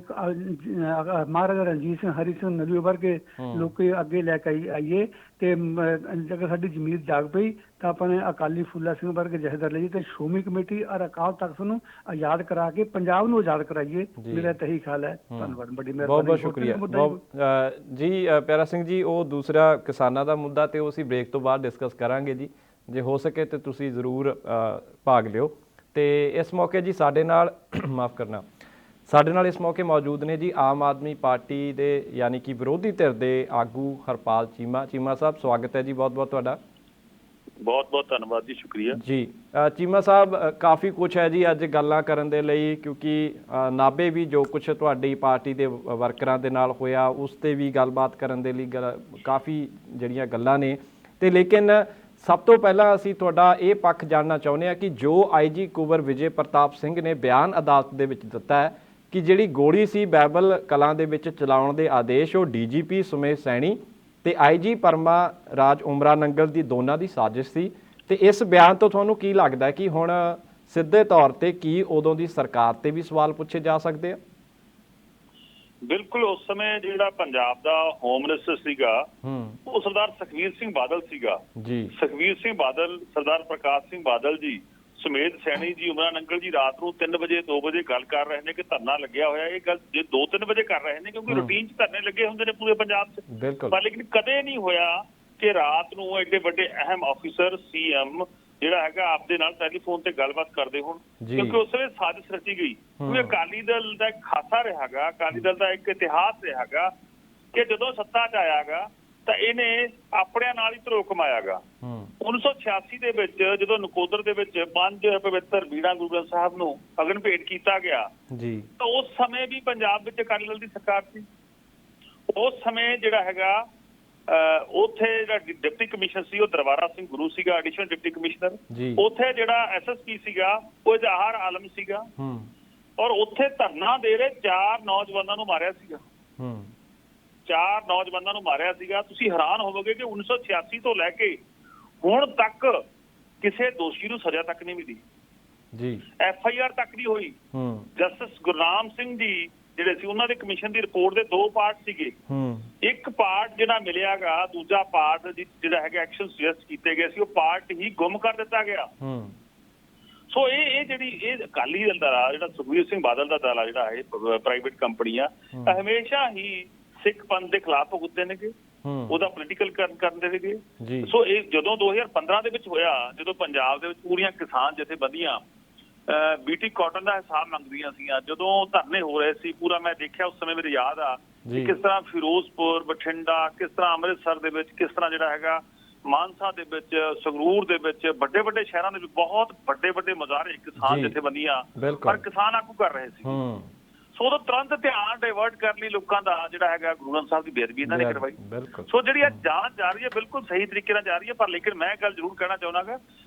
ਮਹਾਰਾਜਾ ਰਣਜੀਤ ਸਿੰਘ, ਹਰੀ ਸਿੰਘ ਨਲੂਏ ਵਰਗੇ ਲੋਕੀ ਅੱਗੇ ਲੈ ਕੇ ਆਈਏ। ਤੇ ਜੇਕਰ ਸਾਡੀ ਜ਼ਮੀਰ ਜਾਗ ਪਈ ਤਾਂ ਆਪਾਂ ਨੇ ਅਕਾਲੀ ਫੂਲਾ ਸਿੰਘ ਵਰਗੇ ਜਥੇਦਾਰ ਲਈਏ ਤੇ ਸ਼੍ਰੋਮਣੀ ਕਮੇਟੀ ਔਰ ਅਕਾਲ ਤਖਤ ਨੂੰ ਆਜ਼ਾਦ ਕਰਾ ਕੇ ਪੰਜਾਬ ਨੂੰ ਆਜ਼ਾਦ ਕਰਾਈਏ। ਮੇਰਾ ਤਾਂ ਇਹੀ ਖਿਆਲ ਹੈ। ਧੰਨਵਾਦ, ਬੜੀ ਮਿਹਰਬਾਨੀ, ਬਹੁਤ ਬਹੁਤ ਸ਼ੁਕਰੀਆ ਜੀ। ਪਿਆਰਾ ਸਿੰਘ ਜੀ, ਉਹ ਦੂਸਰਾ ਕਿਸਾਨਾਂ ਦਾ ਮੁੱਦਾ ਤੇ ਉਹ ਅਸੀਂ ਬ੍ਰੇਕ ਤੋਂ ਬਾਅਦ ਡਿਸਕਸ ਕਰਾਂਗੇ ਜੀ, ਜੇ ਹੋ ਸਕੇ ਤੇ ਤੁਸੀਂ ਜ਼ਰੂਰ ਭਾਗ ਲਿਓ। ਤੇ ਇਸ ਮੌਕੇ ਜੀ ਸਾਡੇ ਨਾਲ ਮਾਫ ਕਰਨਾ, ਸਾਡੇ ਨਾਲ ਇਸ ਮੌਕੇ ਮੌਜੂਦ ਨੇ ਜੀ ਆਮ ਆਦਮੀ ਪਾਰਟੀ ਦੇ ਯਾਨੀ ਕਿ ਵਿਰੋਧੀ ਧਿਰ ਦੇ ਆਗੂ ਹਰਪਾਲ ਚੀਮਾ ਸਾਹਿਬ, ਸਵਾਗਤ ਹੈ ਜੀ ਬਹੁਤ ਬਹੁਤ ਤੁਹਾਡਾ। ਬਹੁਤ ਬਹੁਤ ਧੰਨਵਾਦ ਜੀ, ਸ਼ੁਕਰੀਆ ਜੀ। ਚੀਮਾ ਸਾਹਿਬ, ਕਾਫੀ ਕੁਝ ਹੈ ਜੀ ਅੱਜ ਗੱਲਾਂ ਕਰਨ ਦੇ ਲਈ, ਕਿਉਂਕਿ ਨਾਭੇ ਵੀ ਜੋ ਕੁਝ ਤੁਹਾਡੀ ਪਾਰਟੀ ਦੇ ਵਰਕਰਾਂ ਦੇ ਨਾਲ ਹੋਇਆ ਉਸ 'ਤੇ ਵੀ ਗੱਲਬਾਤ ਕਰਨ ਦੇ ਲਈ ਕਾਫੀ ਜਿਹੜੀਆਂ ਗੱਲਾਂ ਨੇ। ਤੇ ਲੇਕਿਨ ਸਭ ਤੋਂ ਪਹਿਲਾਂ ਅਸੀਂ ਤੁਹਾਡਾ ਇਹ ਪੱਖ ਜਾਣਨਾ ਚਾਹੁੰਦੇ ਹਾਂ ਕਿ ਜੋ ਆਈਜੀ ਕੁੰਵਰ ਵਿਜੇ ਪ੍ਰਤਾਪ ਸਿੰਘ ਨੇ ਬਿਆਨ ਅਦਾਲਤ ਦੇ ਵਿੱਚ ਦਿੱਤਾ ਹੈ ਕਿ ਜਿਹੜੀ ਗੋਲੀ ਸੀ ਬਾਈਬਲ ਕਲਾਂ ਦੇ ਵਿੱਚ ਚਲਾਉਣ ਦੇ ਆਦੇਸ਼ ਉਹ ਡੀਜੀਪੀ ਸੁਮੇਸ਼ ਸੈਣੀ ਤੇ ਆਈਜੀ ਪਰਮਾ ਰਾਜ ਉਮਰਾ ਨੰਗਲ ਦੀ ਦੋਨਾਂ ਦੀ ਸਾਜ਼ਿਸ਼ ਸੀ। ਤੇ ਇਸ ਬਿਆਨ ਤੋਂ ਤੁਹਾਨੂੰ ਕੀ ਲੱਗਦਾ ਕਿ ਹੁਣ ਸਿੱਧੇ ਤੌਰ ਤੇ ਕੀ ਉਦੋਂ ਦੀ ਸਰਕਾਰ ਤੇ ਵੀ ਸਵਾਲ ਪੁੱਛੇ ਜਾ ਸਕਦੇ ਆ? ਬਿਲਕੁਲ। ਉਸ ਸਮੇਂ ਜਿਹੜਾ ਪੰਜਾਬ ਦਾ ਹੋਮ ਮਿਨਿਸਟਰ ਸੀਗਾ ਉਹ ਸਰਦਾਰ ਸੁਖਬੀਰ ਸਿੰਘ ਬਾਦਲ ਸੀਗਾ ਜੀ। ਸੁਖਬੀਰ ਸਿੰਘ ਬਾਦਲ, ਸਰਦਾਰ ਪ੍ਰਕਾਸ਼ ਸਿੰਘ ਬਾਦਲ ਜੀ ਸੁਮੇਧ ਸੈਣੀ ਜੀ, ਉਮਰਾ ਨੰਗਲ ਜੀ ਰਾਤ ਨੂੰ 3 ਵਜੇ 2 ਵਜੇ ਗੱਲ ਕਰ ਰਹੇ ਨੇ ਕਿ ਧਰਨਾ ਲੱਗਿਆ ਹੋਇਆ। ਇਹ ਗੱਲ ਜੇ 2-3 ਵਜੇ ਕਰ ਰਹੇ ਨੇ ਕਿਉਂਕਿ ਰੂਟੀਨ 'ਚ ਧਰਨੇ ਲੱਗੇ ਹੁੰਦੇ ਨੇ ਪੂਰੇ ਪੰਜਾਬ 'ਚ, ਪਰ ਲੇਕਿਨ ਕਦੇ ਨਹੀਂ ਹੋਇਆ ਕਿ ਰਾਤ ਨੂੰ ਐਡੇ ਵੱਡੇ ਅਹਿਮ ਆਫੀਸਰ CM ਜਿਹੜਾ ਹੈਗਾ ਆਪਦੇ ਨਾਲ ਟੈਲੀਫੋਨ ਤੇ ਗੱਲਬਾਤ ਕਰਦੇ ਹੋਣ, ਕਿਉਂਕਿ ਉਸ ਵੇਲੇ ਸਾਜ਼ਿਸ਼ ਰਚੀ ਗਈ। ਕਿਉਂਕਿ ਅਕਾਲੀ ਦਲ ਦਾ ਇੱਕ ਖਾਸਾ ਰਿਹਾਗਾ, ਅਕਾਲੀ ਦਲ ਦਾ ਇੱਕ ਇਤਿਹਾਸ ਰਿਹਾਗਾ ਕਿ ਜਦੋਂ ਸੱਤਾ 'ਚ ਆਇਆਗਾ ਤਾਂ ਇਹਨੇ ਆਪਣਿਆਂ ਨਾਲ ਹੀ ਧਰੋ ਕਮਾਇਆਗਾ। 1986 ਦੇ ਵਿੱਚ ਜਦੋਂ ਨਕੋਦਰ ਦੇ ਵਿੱਚ 5 ਪਵਿੱਤਰ ਬੀੜਾ ਗੁਰੂ ਗ੍ਰੰਥ ਸਾਹਿਬ ਨੂੰ ਅਗਨ ਭੇਟ ਕੀਤਾ ਗਿਆ ਤਾਂ ਉਸ ਸਮੇਂ ਵੀ ਪੰਜਾਬ ਵਿੱਚ ਅਕਾਲੀ ਦਲ ਦੀ ਸਰਕਾਰ ਸੀ। ਉਸ ਸਮੇਂ ਜਿਹੜਾ ਹੈਗਾ ਉੱਥੇ ਜਿਹੜਾ ਡਿਪਟੀ ਕਮਿਸ਼ਨਰ ਸੀ ਉਹ ਦਰਬਾਰਾ ਸਿੰਘ ਗੁਰੂ ਸੀਗਾ, ਐਡੀਸ਼ਨਲ ਡਿਪਟੀ ਕਮਿਸ਼ਨਰ। ਉੱਥੇ ਜਿਹੜਾ SSP ਸੀਗਾ ਉਹ ਇਜ਼ਹਾਰ ਆਲਮ ਸੀਗਾ, ਔਰ ਉੱਥੇ ਧਰਨਾ ਦੇ ਰਹੇ 4 ਨੌਜਵਾਨਾਂ ਨੂੰ ਮਾਰਿਆ ਸੀਗਾ। 4 ਨੌਜਵਾਨਾਂ ਨੂੰ ਮਾਰਿਆ ਸੀਗਾ। ਤੁਸੀਂ ਹੈਰਾਨ ਹੋਵੋਗੇ ਕਿ 1986 ਤੋਂ ਲੈ ਕੇ ਹੁਣ ਤੱਕ ਕਿਸੇ ਦੋਸ਼ੀ ਨੂੰ ਸਜ਼ਾ ਤੱਕ ਨਹੀਂ ਮਿਲੀ ਜੀ, FIR ਤੱਕ ਨਹੀਂ ਹੋਈ। ਜਸਟਿਸ ਗੁਰਨਾਮ ਸਿੰਘ ਜੀ ਜਿਹੜੇ ਸੀ ਉਹਨਾਂ ਦੇ ਕਮਿਸ਼ਨ ਦੀ ਰਿਪੋਰਟ ਦੇ 2 ਪਾਰਟ ਸੀਗੇ। ਇੱਕ ਪਾਰਟ ਜਿਹੜਾ ਮਿਲਿਆਗਾ, ਦੂਜਾ ਪਾਰਟ ਜਿਹੜਾ ਹੈਗਾ ਐਕਸ਼ਨ ਸੁਜੈਸਟ ਕੀਤੇ ਗਏ ਸੀ ਉਹ ਪਾਰਟ ਹੀ ਗੁੰਮ ਕਰ ਦਿੱਤਾ ਗਿਆ। ਸੋ ਇਹ ਜਿਹੜੀ ਅਕਾਲੀ ਦਲ ਦਾ ਜਿਹੜਾ ਸੁਖਬੀਰ ਸਿੰਘ ਬਾਦਲ ਦਾ ਦਲ ਆ ਜਿਹੜਾ ਇਹ ਪ੍ਰਾਈਵੇਟ ਕੰਪਨੀ ਆ, ਹਮੇਸ਼ਾ ਹੀ ਸਿੱਖ ਪੰਥ ਦੇ ਖਿਲਾਫ ਭੁਗਤਦੇ ਨੇਗੇ, ਉਹਦਾ ਪੋਲੀਟੀਕਲ ਕਰਦੇ ਨੇਗੇ। ਸੋ ਇਹ ਜਦੋਂ 2015 ਦੇ ਵਿੱਚ ਹੋਇਆ, ਜਦੋਂ ਪੰਜਾਬ ਦੇ ਵਿੱਚ ਪੂਰੀਆਂ ਕਿਸਾਨ ਜਥੇਬੰਦੀਆਂ BT ਕਾਟਨ ਦਾ ਹਿਸਾਬ ਮੰਗਦੀਆਂ ਸੀਆਂ, ਜਦੋਂ ਧਰਨੇ ਹੋ ਰਹੇ ਸੀ, ਪੂਰਾ ਮੈਂ ਦੇਖਿਆ ਉਸ ਸਮੇਂ ਮੇਰੇ ਯਾਦ ਆ ਕਿ ਕਿਸ ਤਰ੍ਹਾਂ ਫਿਰੋਜ਼ਪੁਰ, ਬਠਿੰਡਾ, ਕਿਸ ਤਰ੍ਹਾਂ ਅੰਮ੍ਰਿਤਸਰ ਦੇ ਵਿੱਚ, ਕਿਸ ਤਰ੍ਹਾਂ ਜਿਹੜਾ ਹੈਗਾ ਮਾਨਸਾ ਦੇ ਵਿੱਚ, ਸੰਗਰੂਰ ਦੇ ਵਿੱਚ, ਵੱਡੇ ਵੱਡੇ ਸ਼ਹਿਰਾਂ ਦੇ ਵਿੱਚ ਬਹੁਤ ਵੱਡੇ ਵੱਡੇ ਮੁਜ਼ਾਹਰੇ ਕਿਸਾਨ ਜਥੇਬੰਦੀਆਂ ਪਰ ਕਿਸਾਨ ਆਗੂ ਕਰ ਰਹੇ ਸੀ। ਸੋ ਉਹਦਾ ਤੁਰੰਤ ਧਿਆਨ ਡਾਇਵਰਟ ਕਰਨ ਲਈ ਲੋਕਾਂ ਦਾ ਜਿਹੜਾ ਹੈਗਾ ਗੁਰੂ ਗ੍ਰੰਥ ਸਾਹਿਬ ਦੀ ਬੇਅਦਬੀ ਇਹਨਾਂ ਨੇ ਕਰਵਾਈ। ਸੋ ਜਿਹੜੀ ਆ ਜਾਂਚ ਜਾ ਰਹੀ ਹੈ ਬਿਲਕੁਲ ਸਹੀ ਤਰੀਕੇ ਨਾਲ ਜਾ ਰਹੀ ਹੈ, ਪਰ ਲੇਕਿਨ ਮੈਂ ਗੱਲ ਜ਼ਰੂਰ ਕਹਿਣਾ ਚਾਹੁੰਦਾ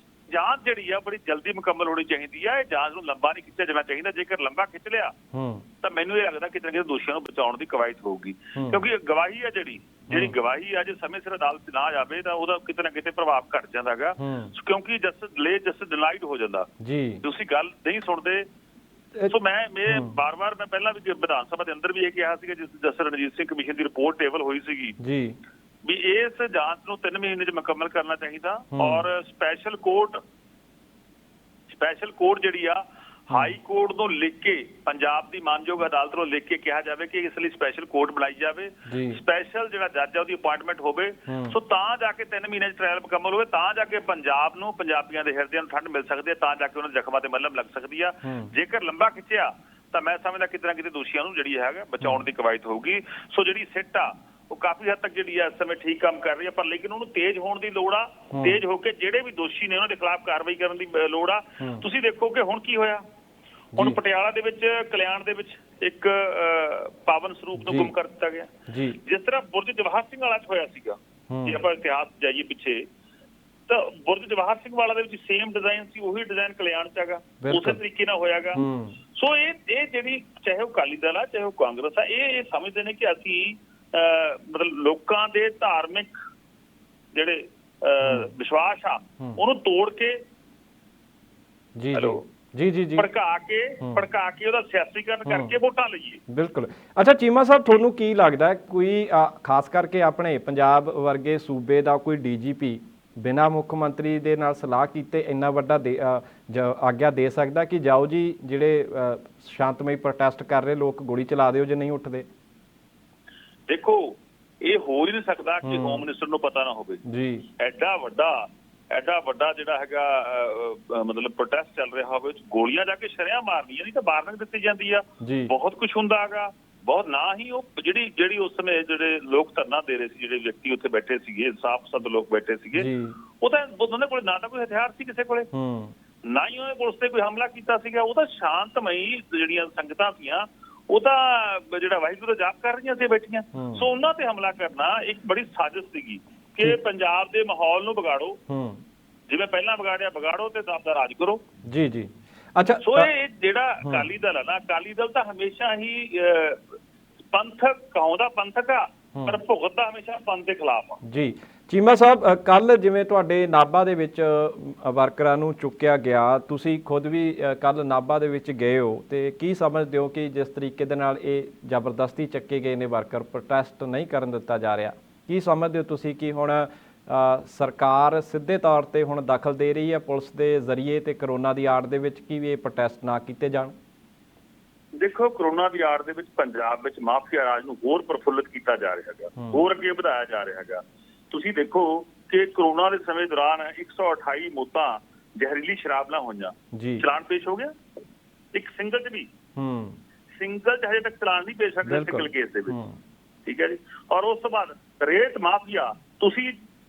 ਜਾਂਚ ਜਿਹੜੀ ਆ ਬੜੀ ਜਲਦੀ ਮੁਕੰਮਲ ਹੋਣੀ ਚਾਹੀਦੀ ਹੈ। ਇਹ ਜਾਂਚ ਨੂੰ ਲੰਬਾ ਨਹੀਂ ਖਿੱਚਿਆ ਜਾਣਾ ਚਾਹੀਦਾ। ਜੇਕਰ ਲੰਬਾ ਖਿੱਚ ਲਿਆ ਤਾਂ ਮੈਨੂੰ ਇਹ ਲੱਗਦਾ ਕਿ ਚੰਗੇ ਦੋਸ਼ੀਆਂ ਨੂੰ ਬਚਾਉਣ ਦੀ ਕਵਾਇਦ ਹੋਊਗੀ, ਕਿਉਂਕਿ ਗਵਾਹੀ ਆ ਜਿਹੜੀ ਗਵਾਹੀ ਆ ਜੇ ਸਮੇਂ ਸਿਰ ਅਦਾਲਤ ਨਾ ਜਾਵੇ ਤਾਂ ਉਹਦਾ ਕਿਤੇ ਨਾ ਕਿਤੇ ਪ੍ਰਭਾਵ ਘਟ ਜਾਂਦਾ ਹੈਗਾ, ਕਿਉਂਕਿ ਜਸਟਿਸ ਡਿਨਾਈਡ ਹੋ ਜਾਂਦਾ। ਤੁਸੀਂ ਗੱਲ ਨਹੀਂ ਸੁਣਦੇ। ਸੋ ਮੈਂ ਬਾਰ-ਬਾਰ ਮੈਂ ਪਹਿਲਾਂ ਵੀ ਵਿਧਾਨ ਸਭਾ ਦੇ ਅੰਦਰ ਵੀ ਇਹ ਕਿਹਾ ਸੀਗਾ, ਜਸਟਿਸ ਰਣਜੀਤ ਸਿੰਘ ਕਮਿਸ਼ਨ ਦੀ ਰਿਪੋਰਟ ਟੇਬਲ ਹੋਈ ਸੀਗੀ ਵੀ ਇਸ ਜਾਂਚ ਨੂੰ 3 ਮਹੀਨੇ 'ਚ ਮੁਕੰਮਲ ਕਰਨਾ ਚਾਹੀਦਾ, ਔਰ ਸਪੈਸ਼ਲ ਕੋਰਟ ਜਿਹੜੀ ਆ ਹਾਈ ਕੋਰਟ ਨੂੰ ਲਿਖ ਕੇ ਪੰਜਾਬ ਦੀ ਮਾਨਯੋਗ ਅਦਾਲਤ ਨੂੰ ਲਿਖ ਕੇ ਕਿਹਾ ਜਾਵੇ ਕਿ ਇਸ ਲਈ ਸਪੈਸ਼ਲ ਕੋਰਟ ਬਣਾਈ ਜਾਵੇ, ਸਪੈਸ਼ਲ ਜਿਹੜਾ ਜੱਜ ਆ ਉਹਦੀ ਅਪਾਇੰਟਮੈਂਟ ਹੋਵੇ। ਸੋ ਤਾਂ ਜਾ ਕੇ 3 ਮਹੀਨੇ 'ਚ ਟ੍ਰਾਇਲ ਮੁਕੰਮਲ ਹੋਵੇ, ਤਾਂ ਜਾ ਕੇ ਪੰਜਾਬ ਨੂੰ, ਪੰਜਾਬੀਆਂ ਦੇ ਹਿਰਦਿਆਂ ਨੂੰ ਠੰਡ ਮਿਲ ਸਕਦੀ ਹੈ, ਤਾਂ ਜਾ ਕੇ ਉਹਨਾਂ ਦੇ ਜ਼ਖਮਾਂ ਤੇ ਮੱਲਮ ਲੱਗ ਸਕਦੀ ਆ। ਜੇਕਰ ਲੰਬਾ ਖਿੱਚਿਆ ਤਾਂ ਮੈਂ ਸਮਝਦਾ ਕਿਤੇ ਨਾ ਕਿਤੇ ਦੋਸ਼ੀਆਂ ਨੂੰ ਜਿਹੜੀ ਹੈਗਾ ਬਚਾਉਣ ਦੀ ਕਵਾਇਦ ਹੋਊਗੀ। ਸੋ ਜਿਹੜੀ ਸਿੱਟ ਆ ਉਹ ਕਾਫੀ ਹੱਦ ਤੱਕ ਜਿਹੜੀ ਆ ਇਸ ਸਮੇਂ ਠੀਕ ਕੰਮ ਕਰ ਰਹੀ ਹੈ, ਪਰ ਲੇਕਿਨ ਉਹਨੂੰ ਤੇਜ਼ ਹੋਣ ਦੀ ਲੋੜ ਆ। ਤੇਜ਼ ਹੋ ਕੇ ਜਿਹੜੇ ਵੀ ਦੋਸ਼ੀ ਨੇ ਉਹਨਾਂ ਦੇ ਖਿਲਾਫ ਕਾਰਵਾਈ ਕਰਨ ਦੀ ਲੋੜ ਆ। ਤੁਸੀਂ ਦੇਖੋ ਕਿ ਹੁਣ ਕੀ ਹੋਇਆ, ਹੁਣ ਪਟਿਆਲਾ ਦੇ ਵਿੱਚ ਕਲਿਆਣ ਦੇ ਵਿੱਚ ਇੱਕ ਪਾਵਨ ਸਰੂਪ ਨੂੰ ਗੁੰਮ ਕਰ ਦਿੱਤਾ ਗਿਆ। ਜਿਸ ਤਰ੍ਹਾਂ ਬੁਰਜ ਜਵਾਹਰ ਸਿੰਘ ਵਾਲਾ 'ਚ ਹੋਇਆ ਸੀਗਾ, ਜੇ ਆਪਾਂ ਇਤਿਹਾਸ ਜਾਈਏ ਪਿੱਛੇ ਤਾਂ ਬੁਰਜ ਜਵਾਹਰ ਸਿੰਘ ਵਾਲਾ ਦੇ ਵਿੱਚ ਸੇਮ ਡਿਜ਼ਾਈਨ ਸੀ, ਉਹੀ ਡਿਜ਼ਾਈਨ ਕਲਿਆਣ 'ਚ ਹੈਗਾ, ਉਸੇ ਤਰੀਕੇ ਨਾਲ ਹੋਇਆਗਾ। ਸੋ ਇਹ ਜਿਹੜੀ ਚਾਹੇ ਉਹ ਅਕਾਲੀ ਦਲ ਆ ਚਾਹੇ ਉਹ ਕਾਂਗਰਸ ਆ, ਇਹ ਸਮਝਦੇ ਨੇ ਕਿ ਅਸੀਂ ਮਤਲਬ ਲੋਕਾਂ ਦੇ ਧਾਰਮਿਕ ਜਿਹੜੇ ਵਿਸ਼ਵਾਸ ਆ ਉਹਨੂੰ ਤੋੜ ਕੇ ਭੜਕਾ ਕੇ ਉਹਦਾ ਸਿਆਸੀਕਰਨ ਕਰਕੇ ਵੋਟਾਂ ਲਈਏ। ਬਿਲਕੁਲ। ਅੱਛਾ ਚੀਮਾ ਸਾਹਿਬ, ਤੁਹਾਨੂੰ ਕੀ ਲੱਗਦਾ ਕੋਈ ਖਾਸ ਕਰਕੇ ਆਪਣੇ ਪੰਜਾਬ ਵਰਗੇ ਸੂਬੇ ਦਾ ਕੋਈ DGP ਬਿਨਾਂ ਮੁੱਖ ਮੰਤਰੀ ਦੇ ਨਾਲ ਸਲਾਹ ਕੀਤੇ ਇੰਨਾ ਵੱਡਾ ਆਗਿਆ ਦੇ ਸਕਦਾ ਕਿ ਜਾਓ ਜੀ ਜਿਹੜੇ ਸ਼ਾਂਤਮਈ ਪ੍ਰੋਟੈਸਟ ਕਰ ਰਹੇ ਲੋਕ ਗੋਲੀ ਚਲਾ ਦਿਓ ਜੇ ਨਹੀਂ ਉੱਠਦੇ? ਦੇਖੋ ਇਹ ਹੋ ਹੀ ਨਹੀਂ ਸਕਦਾ ਕਿ ਹੋਮ ਮਿਨਿਸਟਰ ਨੂੰ ਪਤਾ ਨਾ ਹੋਵੇ ਜੀ। ਐਡਾ ਵੱਡਾ ਜਿਹੜਾ ਹੈਗਾ ਮਤਲਬ ਪ੍ਰੋਟੈਸਟ ਚੱਲ ਰਿਹਾ ਹੋਵੇ, ਗੋਲੀਆਂ ਜਾ ਕੇ ਸ਼ਰਿਆਂ ਮਾਰਨੀਆਂ, ਨਹੀਂ ਤਾਂ ਵਾਰਨਿੰਗ ਦਿੱਤੀ ਜਾਂਦੀ ਆ। ਬਹੁਤ ਕੁਛ ਹੁੰਦਾ ਹੈਗਾ, ਬਹੁਤ ਨਾ ਹੀ ਉਹ ਜਿਹੜੀ ਉਸ ਸਮੇਂ ਜਿਹੜੇ ਲੋਕ ਧਰਨਾ ਦੇ ਰਹੇ ਸੀ, ਜਿਹੜੇ ਵਿਅਕਤੀ ਉੱਥੇ ਬੈਠੇ ਸੀਗੇ, ਇਨਸਾਫ ਪਸੰਦ ਲੋਕ ਬੈਠੇ ਸੀਗੇ, ਉਹ ਤਾਂ ਉਹਨਾਂ ਕੋਲ ਨਾ ਤਾਂ ਕੋਈ ਹਥਿਆਰ ਸੀ ਕਿਸੇ ਕੋਲੇ, ਨਾ ਹੀ ਉਹਨੇ ਪੁਲਿਸ ਤੇ ਕੋਈ ਹਮਲਾ ਕੀਤਾ ਸੀਗਾ। ਉਹ ਤਾਂ ਸ਼ਾਂਤਮਈ ਜਿਹੜੀਆਂ ਸੰਗਤਾਂ ਸੀਆਂ ਉਹ ਤਾਂ ਜਿਹੜਾ ਵਾਹਿਗੁਰੂ ਦਾ ਜਾਪ ਕਰ ਰਹੀਆਂ ਸੀ ਬੈਠੀਆਂ। ਸੋ ਉਹਨਾਂ ਤੇ ਹਮਲਾ ਕਰਨਾ ਇੱਕ ਬੜੀ ਸਾਜ਼ਿਸ਼ ਸੀਗੀ ਕਿ ਪੰਜਾਬ ਦੇ ਮਾਹੌਲ ਨੂੰ ਵਿਗਾੜੋ, ਜਿਵੇਂ ਪਹਿਲਾਂ ਵਿਗਾੜੋ ਤੇ ਆਪਦਾ ਰਾਜ ਕਰੋ। ਜੀ। ਅੱਛਾ, ਸੋ ਇਹ ਜਿਹੜਾ ਅਕਾਲੀ ਦਲ ਹੈ ਨਾ, ਅਕਾਲੀ ਦਲ ਤਾਂ ਹਮੇਸ਼ਾ ਹੀ ਪੰਥਕ ਕਹਾਉਂਦਾ ਪੰਥਕ ਆ, ਪਰ ਭੁਗਤਦਾ ਹਮੇਸ਼ਾ ਪੰਥ ਦੇ ਖਿਲਾਫ ਆ। ਜੀ ਚੀਮਾ ਸਾਹਿਬ, ਕੱਲ ਜਿਵੇਂ ਤੁਹਾਡੇ ਨਾਭਾ ਦੇ ਵਿੱਚ ਵਰਕਰਾਂ ਨੂੰ ਚੁੱਕਿਆ ਗਿਆ, ਤੁਸੀਂ ਖੁਦ ਵੀ ਕੱਲ ਨਾਭਾ ਦੇ ਵਿੱਚ ਗਏ ਹੋ, ਤੇ ਕੀ ਸਮਝਦੇ ਹੋ ਕਿ ਜਿਸ ਤਰੀਕੇ ਦੇ ਨਾਲ ਇਹ ਜ਼ਬਰਦਸਤੀ ਚੱਕੇ ਗਏ ਨੇ ਵਰਕਰ, ਪ੍ਰੋਟੈਸਟ ਨਹੀਂ ਕਰਨ ਦਿੱਤਾ ਜਾ ਰਿਹਾ, ਕੀ ਸਮਝਦੇ ਹੋ ਤੁਸੀਂ ਕਿ ਹੁਣ ਸਰਕਾਰ ਸਿੱਧੇ ਤੌਰ ਤੇ ਹੁਣ ਦਖਲ ਦੇ ਰਹੀ ਹੈ ਪੁਲਿਸ ਦੇ ਜ਼ਰੀਏ ਤੇ ਕਰੋਨਾ ਦੀ ਆੜ ਦੇ ਵਿੱਚ ਕਿ ਇਹ ਪ੍ਰੋਟੈਸਟ ਨਾ ਕੀਤੇ ਜਾਣ? ਦੇਖੋ, ਕਰੋਨਾ ਦੀ ਆੜ ਦੇ ਵਿੱਚ ਪੰਜਾਬ ਵਿੱਚ ਮਾਫੀਆ ਰਾਜ ਨੂੰ ਹੋਰ ਪ੍ਰਫੁੱਲਿਤ ਕੀਤਾ ਜਾ ਰਿਹਾ ਹੈਗਾ, ਹੋਰ ਅੱਗੇ ਵਧਾਇਆ ਜਾ ਰਿਹਾ ਹੈਗਾ। ਤੁਸੀਂ ਦੇਖੋ ਕਿ ਕਰੋਨਾ ਦੇ ਸਮੇਂ ਦੌਰਾਨ 128 ਮੌਤਾਂ ਜ਼ਹਿਰੀਲੀ ਸ਼ਰਾਬ ਨਾਲ ਹੋਈਆਂ, ਚਲਾਨ ਪੇਸ਼ ਹੋ ਗਿਆ ਇੱਕ ਸਿੰਗਲ ਚ ਵੀ, ਸਿੰਗਲ ਚ ਹਜੇ ਤੱਕ ਚਲਾਨ ਨਹੀਂ ਪੇਸ਼ ਹੋਇਆ ਸਿੰਗਲ ਕੇਸ ਦੇ ਵਿੱਚ, ਠੀਕ ਹੈ ਜੀ। ਔਰ ਉਸ ਤੋਂ ਬਾਅਦ ਰੇਤ ਮਾਫੀਆ,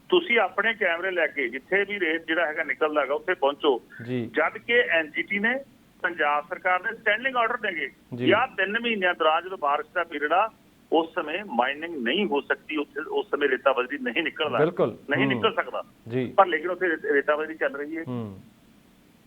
ਤੁਸੀਂ ਆਪਣੇ ਕੈਮਰੇ ਲੈ ਕੇ ਜਿੱਥੇ ਵੀ ਰੇਤ ਜਿਹੜਾ ਹੈਗਾ ਨਿਕਲਦਾ ਹੈਗਾ ਉੱਥੇ ਪਹੁੰਚੋ, ਜਦ ਕਿ ਐਨਜੀਟੀ ਨੇ ਪੰਜਾਬ ਸਰਕਾਰ ਨੇ ਸਟੈਂਡਿੰਗ ਆਰਡਰ ਦੇਗੇ ਜਾਂ 3 ਮਹੀਨਿਆਂ ਦੌਰਾਨ ਜਦੋਂ ਬਾਰਿਸ਼ ਦਾ ਪੀਰੀਅਡ ਆ ਉਸ ਸਮੇਂ ਮਾਈਨਿੰਗ ਨਹੀਂ ਹੋ ਸਕਦੀ, ਉੱਥੇ ਉਸ ਸਮੇਂ ਰੇਤਾ ਬਜਰੀ ਨਹੀਂ ਨਿਕਲਦਾ, ਨਹੀਂ ਨਿਕਲ ਸਕਦਾ, ਪਰ ਲੇਕਿਨ ਉੱਥੇ ਰੇਤਾ ਬਜਰੀ ਚੱਲ ਰਹੀ ਹੈ।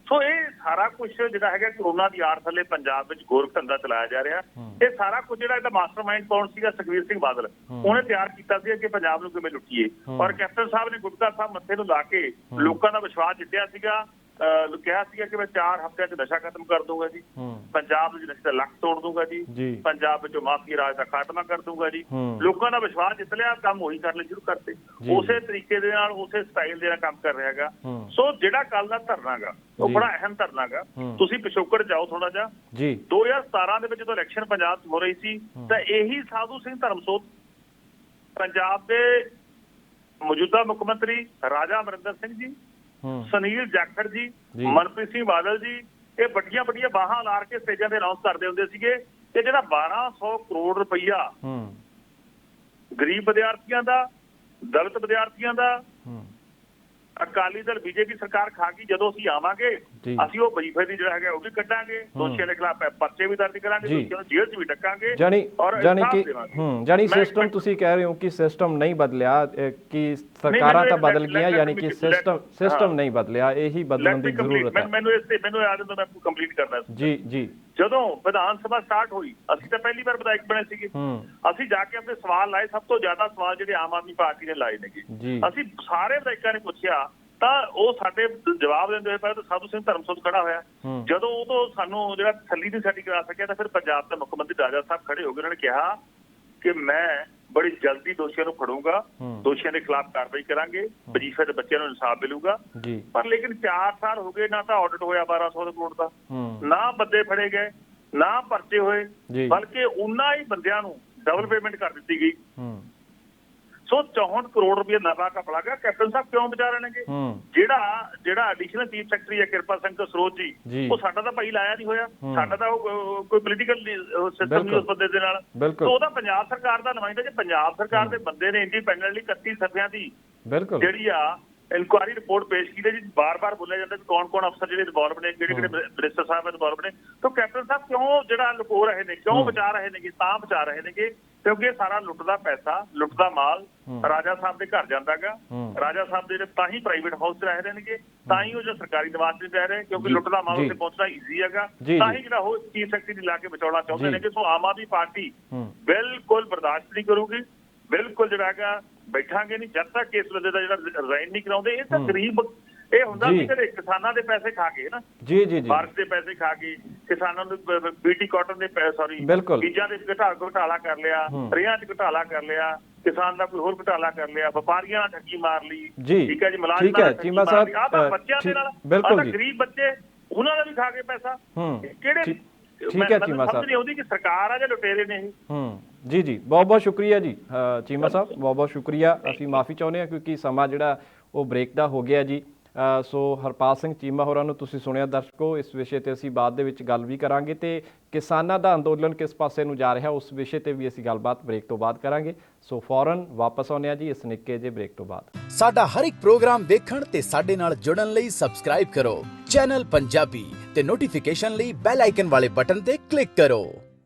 ਸੋ ਇਹ ਸਾਰਾ ਕੁਝ ਜਿਹੜਾ ਹੈਗਾ ਕਰੋਨਾ ਦੀ ਆੜ ਥੱਲੇ ਪੰਜਾਬ ਵਿੱਚ ਗੋਰਖ ਧੰਦਾ ਚਲਾਇਆ ਜਾ ਰਿਹਾ। ਇਹ ਸਾਰਾ ਕੁਝ ਜਿਹੜਾ ਇਹਦਾ ਮਾਸਟਰਮਾਈਂਡ ਕੌਣ ਸੀਗਾ? ਸੁਖਬੀਰ ਸਿੰਘ ਬਾਦਲ। ਉਹਨੇ ਤਿਆਰ ਕੀਤਾ ਸੀ ਕਿ ਪੰਜਾਬ ਨੂੰ ਕਿਵੇਂ ਲੁੱਟੀਏ, ਔਰ ਕੈਪਟਨ ਸਾਹਿਬ ਨੇ ਗੁਟਕਾ ਸਾਹਿਬ ਮੱਥੇ ਨੂੰ ਲਾ ਕੇ ਲੋਕਾਂ ਦਾ ਵਿਸ਼ਵਾਸ ਜਿੱਤਿਆ ਸੀਗਾ, ਕਿਹਾ ਸੀਗਾ ਕਿ ਮੈਂ 4 ਹਫ਼ਤਿਆਂ 'ਚ ਨਸ਼ਾ ਖਤਮ ਕਰ ਦੂੰਗਾ ਜੀ, ਪੰਜਾਬ ਵਿੱਚ ਨਸ਼ੇ ਦਾ ਲੱਕ ਤੋੜ ਦੂੰਗਾ ਜੀ, ਪੰਜਾਬ ਵਿੱਚੋਂ ਮਾਫੀਆ ਰਾਜ ਦਾ ਖਾਤਮਾ ਕਰ ਦੂੰਗਾ ਜੀ। ਲੋਕਾਂ ਦਾ ਵਿਸ਼ਵਾਸ ਜਿੱਤ ਲਿਆ, ਕੰਮ ਉਹੀ ਕਰਨੇ ਸ਼ੁਰੂ ਕਰਤੇ, ਉਸੇ ਤਰੀਕੇ ਦੇ ਨਾਲ ਉਸੇ ਸਟਾਈਲ ਦੇ ਨਾਲ ਕੰਮ ਕਰ ਰਿਹਾ ਹੈਗਾ। ਸੋ ਜਿਹੜਾ ਕੱਲ ਦਾ ਧਰਨਾ ਗਾ ਉਹ ਬੜਾ ਅਹਿਮ ਧਰਨਾ ਗਾ। ਤੁਸੀਂ ਪਿਛੋਕੜ ਜਾਓ ਥੋੜਾ ਜਿਹਾ, 2017 ਦੇ ਵਿੱਚ ਜਦੋਂ ਇਲੈਕਸ਼ਨ ਪੰਜਾਬ 'ਚ ਹੋ ਰਹੀ ਸੀ ਤਾਂ ਇਹੀ ਸਾਧੂ ਸਿੰਘ ਧਰਮਸੋਤ ਪੰਜਾਬ ਦੇ ਮੌਜੂਦਾ ਮੁੱਖ ਮੰਤਰੀ ਰਾਜਾ ਅਮਰਿੰਦਰ ਸਿੰਘ ਜੀ, ਸੁਨੀਲ ਜਾਖੜ ਜੀ, ਮਨਪ੍ਰੀਤ ਸਿੰਘ ਬਾਦਲ ਜੀ, ਇਹ ਵੱਡੀਆਂ ਬਾਹਾਂ ਲਾ ਕੇ ਸਟੇਜਾਂ ਤੇ ਅਨਾਉਂਸ ਕਰਦੇ ਹੁੰਦੇ ਸੀਗੇ ਕਿ ਜਿਹੜਾ 1200 ਕਰੋੜ ਰੁਪਈਆ ਗਰੀਬ ਵਿਦਿਆਰਥੀਆਂ ਦਾ, ਦਲਿਤ ਵਿਦਿਆਰਥੀਆਂ ਦਾ ਅਕਾਲੀ ਦਲ ਬੀਜੇਪੀ ਸਰਕਾਰ ਖਾ ਗਈ, ਜਦੋਂ ਅਸੀਂ ਆਵਾਂਗੇ ਅਸੀਂ ਉਹ ਵਜ਼ੀਫੇ ਦੀ ਜਿਹੜਾ ਹੈਗਾ ਉਹ ਵੀ ਕੱਢਾਂਗੇ, ਦੋਸ਼ੀਆਂ ਦੇ ਖਿਲਾਫ ਪਰਚੇ ਵੀ ਦਰਜ ਕਰਾਂਗੇ, ਦੋਸ਼ੀਆਂ ਨੂੰ ਜੇਲ੍ਹ 'ਚ ਵੀ ਡੱਕਾਂਗੇ। ਜਾਨੀ ਸਿਸਟਮ ਤੁਸੀਂ ਕਹਿ ਰਹੇ ਹੋ ਕਿ ਸਿਸਟਮ ਨਹੀਂ ਬਦਲਿਆ, ਕਿ ਸਰਕਾਰਾਂ ਤਾਂ ਬਦਲ ਗਈਆਂ, ਯਾਨੀ ਕਿ ਸਿਸਟਮ ਨਹੀਂ ਬਦਲਿਆ, ਇਹੀ ਬਦਲਣ ਦੀ ਜ਼ਰੂਰਤ ਹੈ। ਮੈਨੂੰ ਯਾਦ ਹੈ, ਮੈਂ ਕੰਪਲੀਟ ਕਰਦਾ ਜੀ। ਜਦੋਂ ਵਿਧਾਨ ਸਭਾ ਸਟਾਰਟ ਹੋਈ, ਅਸੀਂ ਤਾਂ ਪਹਿਲੀ ਵਾਰ ਵਿਧਾਇਕ ਬਣੇ ਸੀਗੇ, ਅਸੀਂ ਜਾ ਕੇ ਆਪਣੇ ਸਵਾਲ ਲਾਏ, ਸਭ ਤੋਂ ਜ਼ਿਆਦਾ ਸਵਾਲ ਜਿਹੜੇ ਆਮ ਆਦਮੀ ਪਾਰਟੀ ਨੇ ਲਾਏ ਨੇਗੇ, ਅਸੀਂ ਸਾਰੇ ਵਿਧਾਇਕਾਂ ਨੇ ਪੁੱਛਿਆ ਤਾਂ ਉਹ ਸਾਡੇ ਜਵਾਬ ਦਿੰਦੇ ਹੋਏ ਪਹਿਲਾਂ ਤਾਂ ਸਾਧੂ ਸਿੰਘ ਧਰਮਸੋਤ ਖੜਾ ਹੋਇਆ, ਜਦੋਂ ਉਹ ਤੋਂ ਸਾਨੂੰ ਜਿਹੜਾ ਥੱਲੀ ਨਹੀਂ ਸਾਡੀ ਕਰਾ ਸਕਿਆ ਤਾਂ ਫਿਰ ਪੰਜਾਬ ਦੇ ਮੁੱਖ ਮੰਤਰੀ ਰਾਜਾ ਸਾਹਿਬ ਖੜੇ ਹੋ ਗਏ, ਉਹਨਾਂ ਨੇ ਕਿਹਾ ਕਿ ਮੈਂ ਬੜੀ ਜਲਦੀ ਦੋਸ਼ੀਆਂ ਨੂੰ ਫੜੂੰਗਾ, ਦੋਸ਼ੀਆਂ ਦੇ ਖਿਲਾਫ ਕਾਰਵਾਈ ਕਰਾਂਗੇ, ਵਜ਼ੀਫੇ ਦੇ ਬੱਚਿਆਂ ਨੂੰ ਇਨਸਾਫ ਮਿਲੂਗਾ। ਪਰ ਲੇਕਿਨ 4 ਸਾਲ ਹੋ ਗਏ, ਨਾ ਤਾਂ ਆਡਿਟ ਹੋਇਆ 1200 ਕਰੋੜ ਦਾ, ਨਾ ਬੰਦੇ ਫੜੇ ਗਏ, ਨਾ ਪਰਚੇ ਹੋਏ, ਬਲਕਿ ਉਹਨਾਂ ਹੀ ਬੰਦਿਆਂ ਨੂੰ ਡਬਲ ਪੇਮੈਂਟ ਕਰ ਦਿੱਤੀ ਗਈ। ਸੋ 64 ਕਰੋੜ ਰੁਪਏ ਨਫਾ ਘਪਲਾ ਗਿਆ। ਕੈਪਟਨ ਸਾਹਿਬ ਕਿਉਂ ਬਚਾ ਰਹੇ ਨੇਗੇ? ਜਿਹੜਾ ਐਡੀਸ਼ਨਲ ਚੀਫ ਸੈਕਟਰੀ ਹੈ ਕਿਰਪਾ ਸਿੰਘ ਸਰੋਜ ਜੀ, ਉਹ ਸਾਡਾ ਤਾਂ ਭਾਈ ਲਾਇਆ ਨਹੀਂ ਹੋਇਆ, ਸਾਡਾ ਤਾਂ ਉਹ ਕੋਈ ਪੋਲੀਟੀਕਲ ਸਿਸਟਮ ਨਹੀਂ ਉਸ ਬੰਦੇ ਦੇ ਨਾਲ, ਉਹਦਾ ਪੰਜਾਬ ਸਰਕਾਰ ਦਾ ਨੁਮਾਇੰਦਾ। ਜੇ ਪੰਜਾਬ ਸਰਕਾਰ ਦੇ ਬੰਦੇ ਨੇ ਇੰਡੀਪੈਂਡੈਂਟਲੀ 31 ਸਫ਼ਿਆਂ ਦੀ ਜਿਹੜੀ ਆ ਇਨਕੁਆਇਰੀ ਰਿਪੋਰਟ ਪੇਸ਼ ਕੀਤੀ, ਜੀ ਬਾਰ-ਬਾਰ ਬੋਲਿਆ ਜਾਂਦਾ ਕਿ ਕੌਣ ਅਫਸਰ ਜਿਹੜੇ ਇਨਵੋਲਵ ਨੇ, ਕਿਹੜੇ ਮਿਨਿਸਟਰ ਸਾਹਿਬ ਇਨਵੋਲਵ ਨੇ, ਤਾਂ ਕੈਪਟਨ ਸਾਹਿਬ ਕਿਉਂ ਜਿਹੜਾ ਲੁਕੋ ਰਹੇ ਨੇ, ਕਿਉਂ ਬਚਾ ਰਹੇ ਨੇਗੇ? ਤਾਂ ਬਚਾ ਰਹੇ ਨੇਗੇ ਕਿਉਂਕਿ ਸਾਰਾ ਲੁੱਟ ਦਾ ਪੈਸਾ, ਲੁੱਟ ਦਾ ਮਾਲ ਰਾਜਾ ਸਾਹਿਬ ਦੇ ਘਰ ਜਾਂਦਾ ਗਾ। ਰਾਜਾ ਸਾਹਿਬ ਦੇ ਤਾਂ ਹੀ ਪ੍ਰਾਈਵੇਟ ਹਾਊਸ 'ਚ ਰਹਿ ਰਹੇ ਨੇਗੇ, ਤਾਂ ਹੀ ਉਹ ਜੋ ਸਰਕਾਰੀ ਨਿਵਾਸ 'ਚ ਰਹਿ ਰਹੇ, ਕਿਉਂਕਿ ਲੁੱਟ ਦਾ ਮਾਲ ਉੱਥੇ ਪਹੁੰਚਣਾ ਈਜ਼ੀ ਹੈਗਾ, ਤਾਂ ਹੀ ਜਿਹੜਾ ਉਹ ਚੀਫ ਸੈਕਟਰੀ ਲਾ ਕੇ ਬਚਾਉਣਾ ਚਾਹੁੰਦੇ ਨੇ। ਸੋ ਆਮ ਆਦਮੀ ਪਾਰਟੀ ਬਿਲਕੁਲ ਬਰਦਾਸ਼ਤ ਨਹੀਂ ਕਰੂਗੀ, ਬਿਲਕੁਲ ਜਿਹੜਾ ਹੈਗਾ ਬੈਠਾਂਗੇ ਨਹੀਂ ਜਦ ਤੱਕ ਇਸ ਬੰਦੇ ਦਾ ਜਿਹੜਾ ਰਿਜ਼ਾਈਨ ਨਹੀਂ ਕਰਾਉਂਦੇ। ਇਹ ਤਾਂ ਗਰੀਬ ਇਹ ਹੁੰਦਾ ਸੀ ਕਿ ਕਿਸਾਨਾਂ ਦੇ ਪੈਸੇ ਖਾ ਕੇ ਨਾ, ਬਾਰਿਸ਼ ਦੇ ਪੈਸੇ ਖਾ ਕੇ ਕਿਸਾਨਾਂ ਨੂੰ ਬੀਟੀ ਕਾਟਨ ਦੇ ਬੀਜਾਂ ਦੇ ਘੁਟਾਲਾ ਕਰ ਲਿਆ, ਰੇਹਾਂ 'ਚ ਘੁਟਾਲਾ ਕਰ ਲਿਆ, ਕਿਸਾਨ ਦਾ ਕੋਈ ਹੋਰ ਘੁਟਾਲਾ ਕਰ ਲਿਆ, ਵਪਾਰੀਆਂ ਨਾਲ ਠੱਗੀ ਮਾਰ ਲਈ, ਠੀਕ ਹੈ ਜੀ, ਮੁਲਾਜ਼ਮਾਂ ਨਾਲ, ਬੱਚਿਆਂ ਦੇ ਨਾਲ, ਗਰੀਬ ਬੱਚੇ ਉਹਨਾਂ ਦਾ ਵੀ ਖਾ ਕੇ ਪੈਸਾ। ਕਿਹੜੇ ਸਮਝ ਨਹੀਂ ਆਉਂਦੀ ਕਿ ਸਰਕਾਰ ਆ ਜਾਂ ਲੁਟੇਰੇ ਨੇ ਇਹ। ਜੀ ਬਹੁਤ ਸ਼ੁਕਰੀਆ ਜੀ ਚੀਮਾ ਸਾਹਿਬ, ਬਹੁਤ ਸ਼ੁਕਰੀਆ। ਅਸੀਂ ਮਾਫੀ ਚਾਹੁੰਦੇ ਹਾਂ ਕਿਉਂਕਿ ਸਮਾਂ ਜਿਹੜਾ ਉਹ ਬ੍ਰੇਕ ਦਾ ਹੋ ਗਿਆ ਜੀ। ਸੋ ਹਰਪਾਲ ਸਿੰਘ ਚੀਮਾ ਹੋਰਾਂ ਨੂੰ ਤੁਸੀਂ ਸੁਣਿਆ ਦਰਸ਼ਕੋ, ਇਸ ਵਿਸ਼ੇ ਤੇ ਅਸੀਂ ਬਾਅਦ ਦੇ ਵਿੱਚ ਗੱਲ ਵੀ ਕਰਾਂਗੇ ਤੇ ਕਿਸਾਨਾਂ ਦਾ ਅੰਦੋਲਨ ਕਿਸ ਪਾਸੇ ਨੂੰ ਜਾ ਰਿਹਾ ਉਸ ਵਿਸ਼ੇ ਤੇ ਵੀ ਅਸੀਂ ਗੱਲਬਾਤ ਬ੍ਰੇਕ ਤੋਂ ਬਾਅਦ ਕਰਾਂਗੇ। ਸੋ ਫੌਰਨ ਵਾਪਸ ਆਉਂਦੇ ਹਾਂ ਜੀ ਇਸ ਨਿੱਕੇ ਜਿਹੇ ਬ੍ਰੇਕ ਤੋਂ ਬਾਅਦ। ਸਾਡਾ ਹਰ ਇੱਕ ਪ੍ਰੋਗਰਾਮ ਦੇਖਣ ਤੇ ਸਾਡੇ ਨਾਲ ਜੁੜਨ ਲਈ ਸਬਸਕ੍ਰਾਈਬ ਕਰੋ ਚੈਨਲ ਪੰਜਾਬੀ ਤੇ ਨੋਟੀਫਿਕੇਸ਼ਨ ਲਈ ਬੈਲ ਆਈਕਨ ਵਾਲੇ ਬਟਨ ਤੇ ਕਲਿੱਕ ਕਰੋ।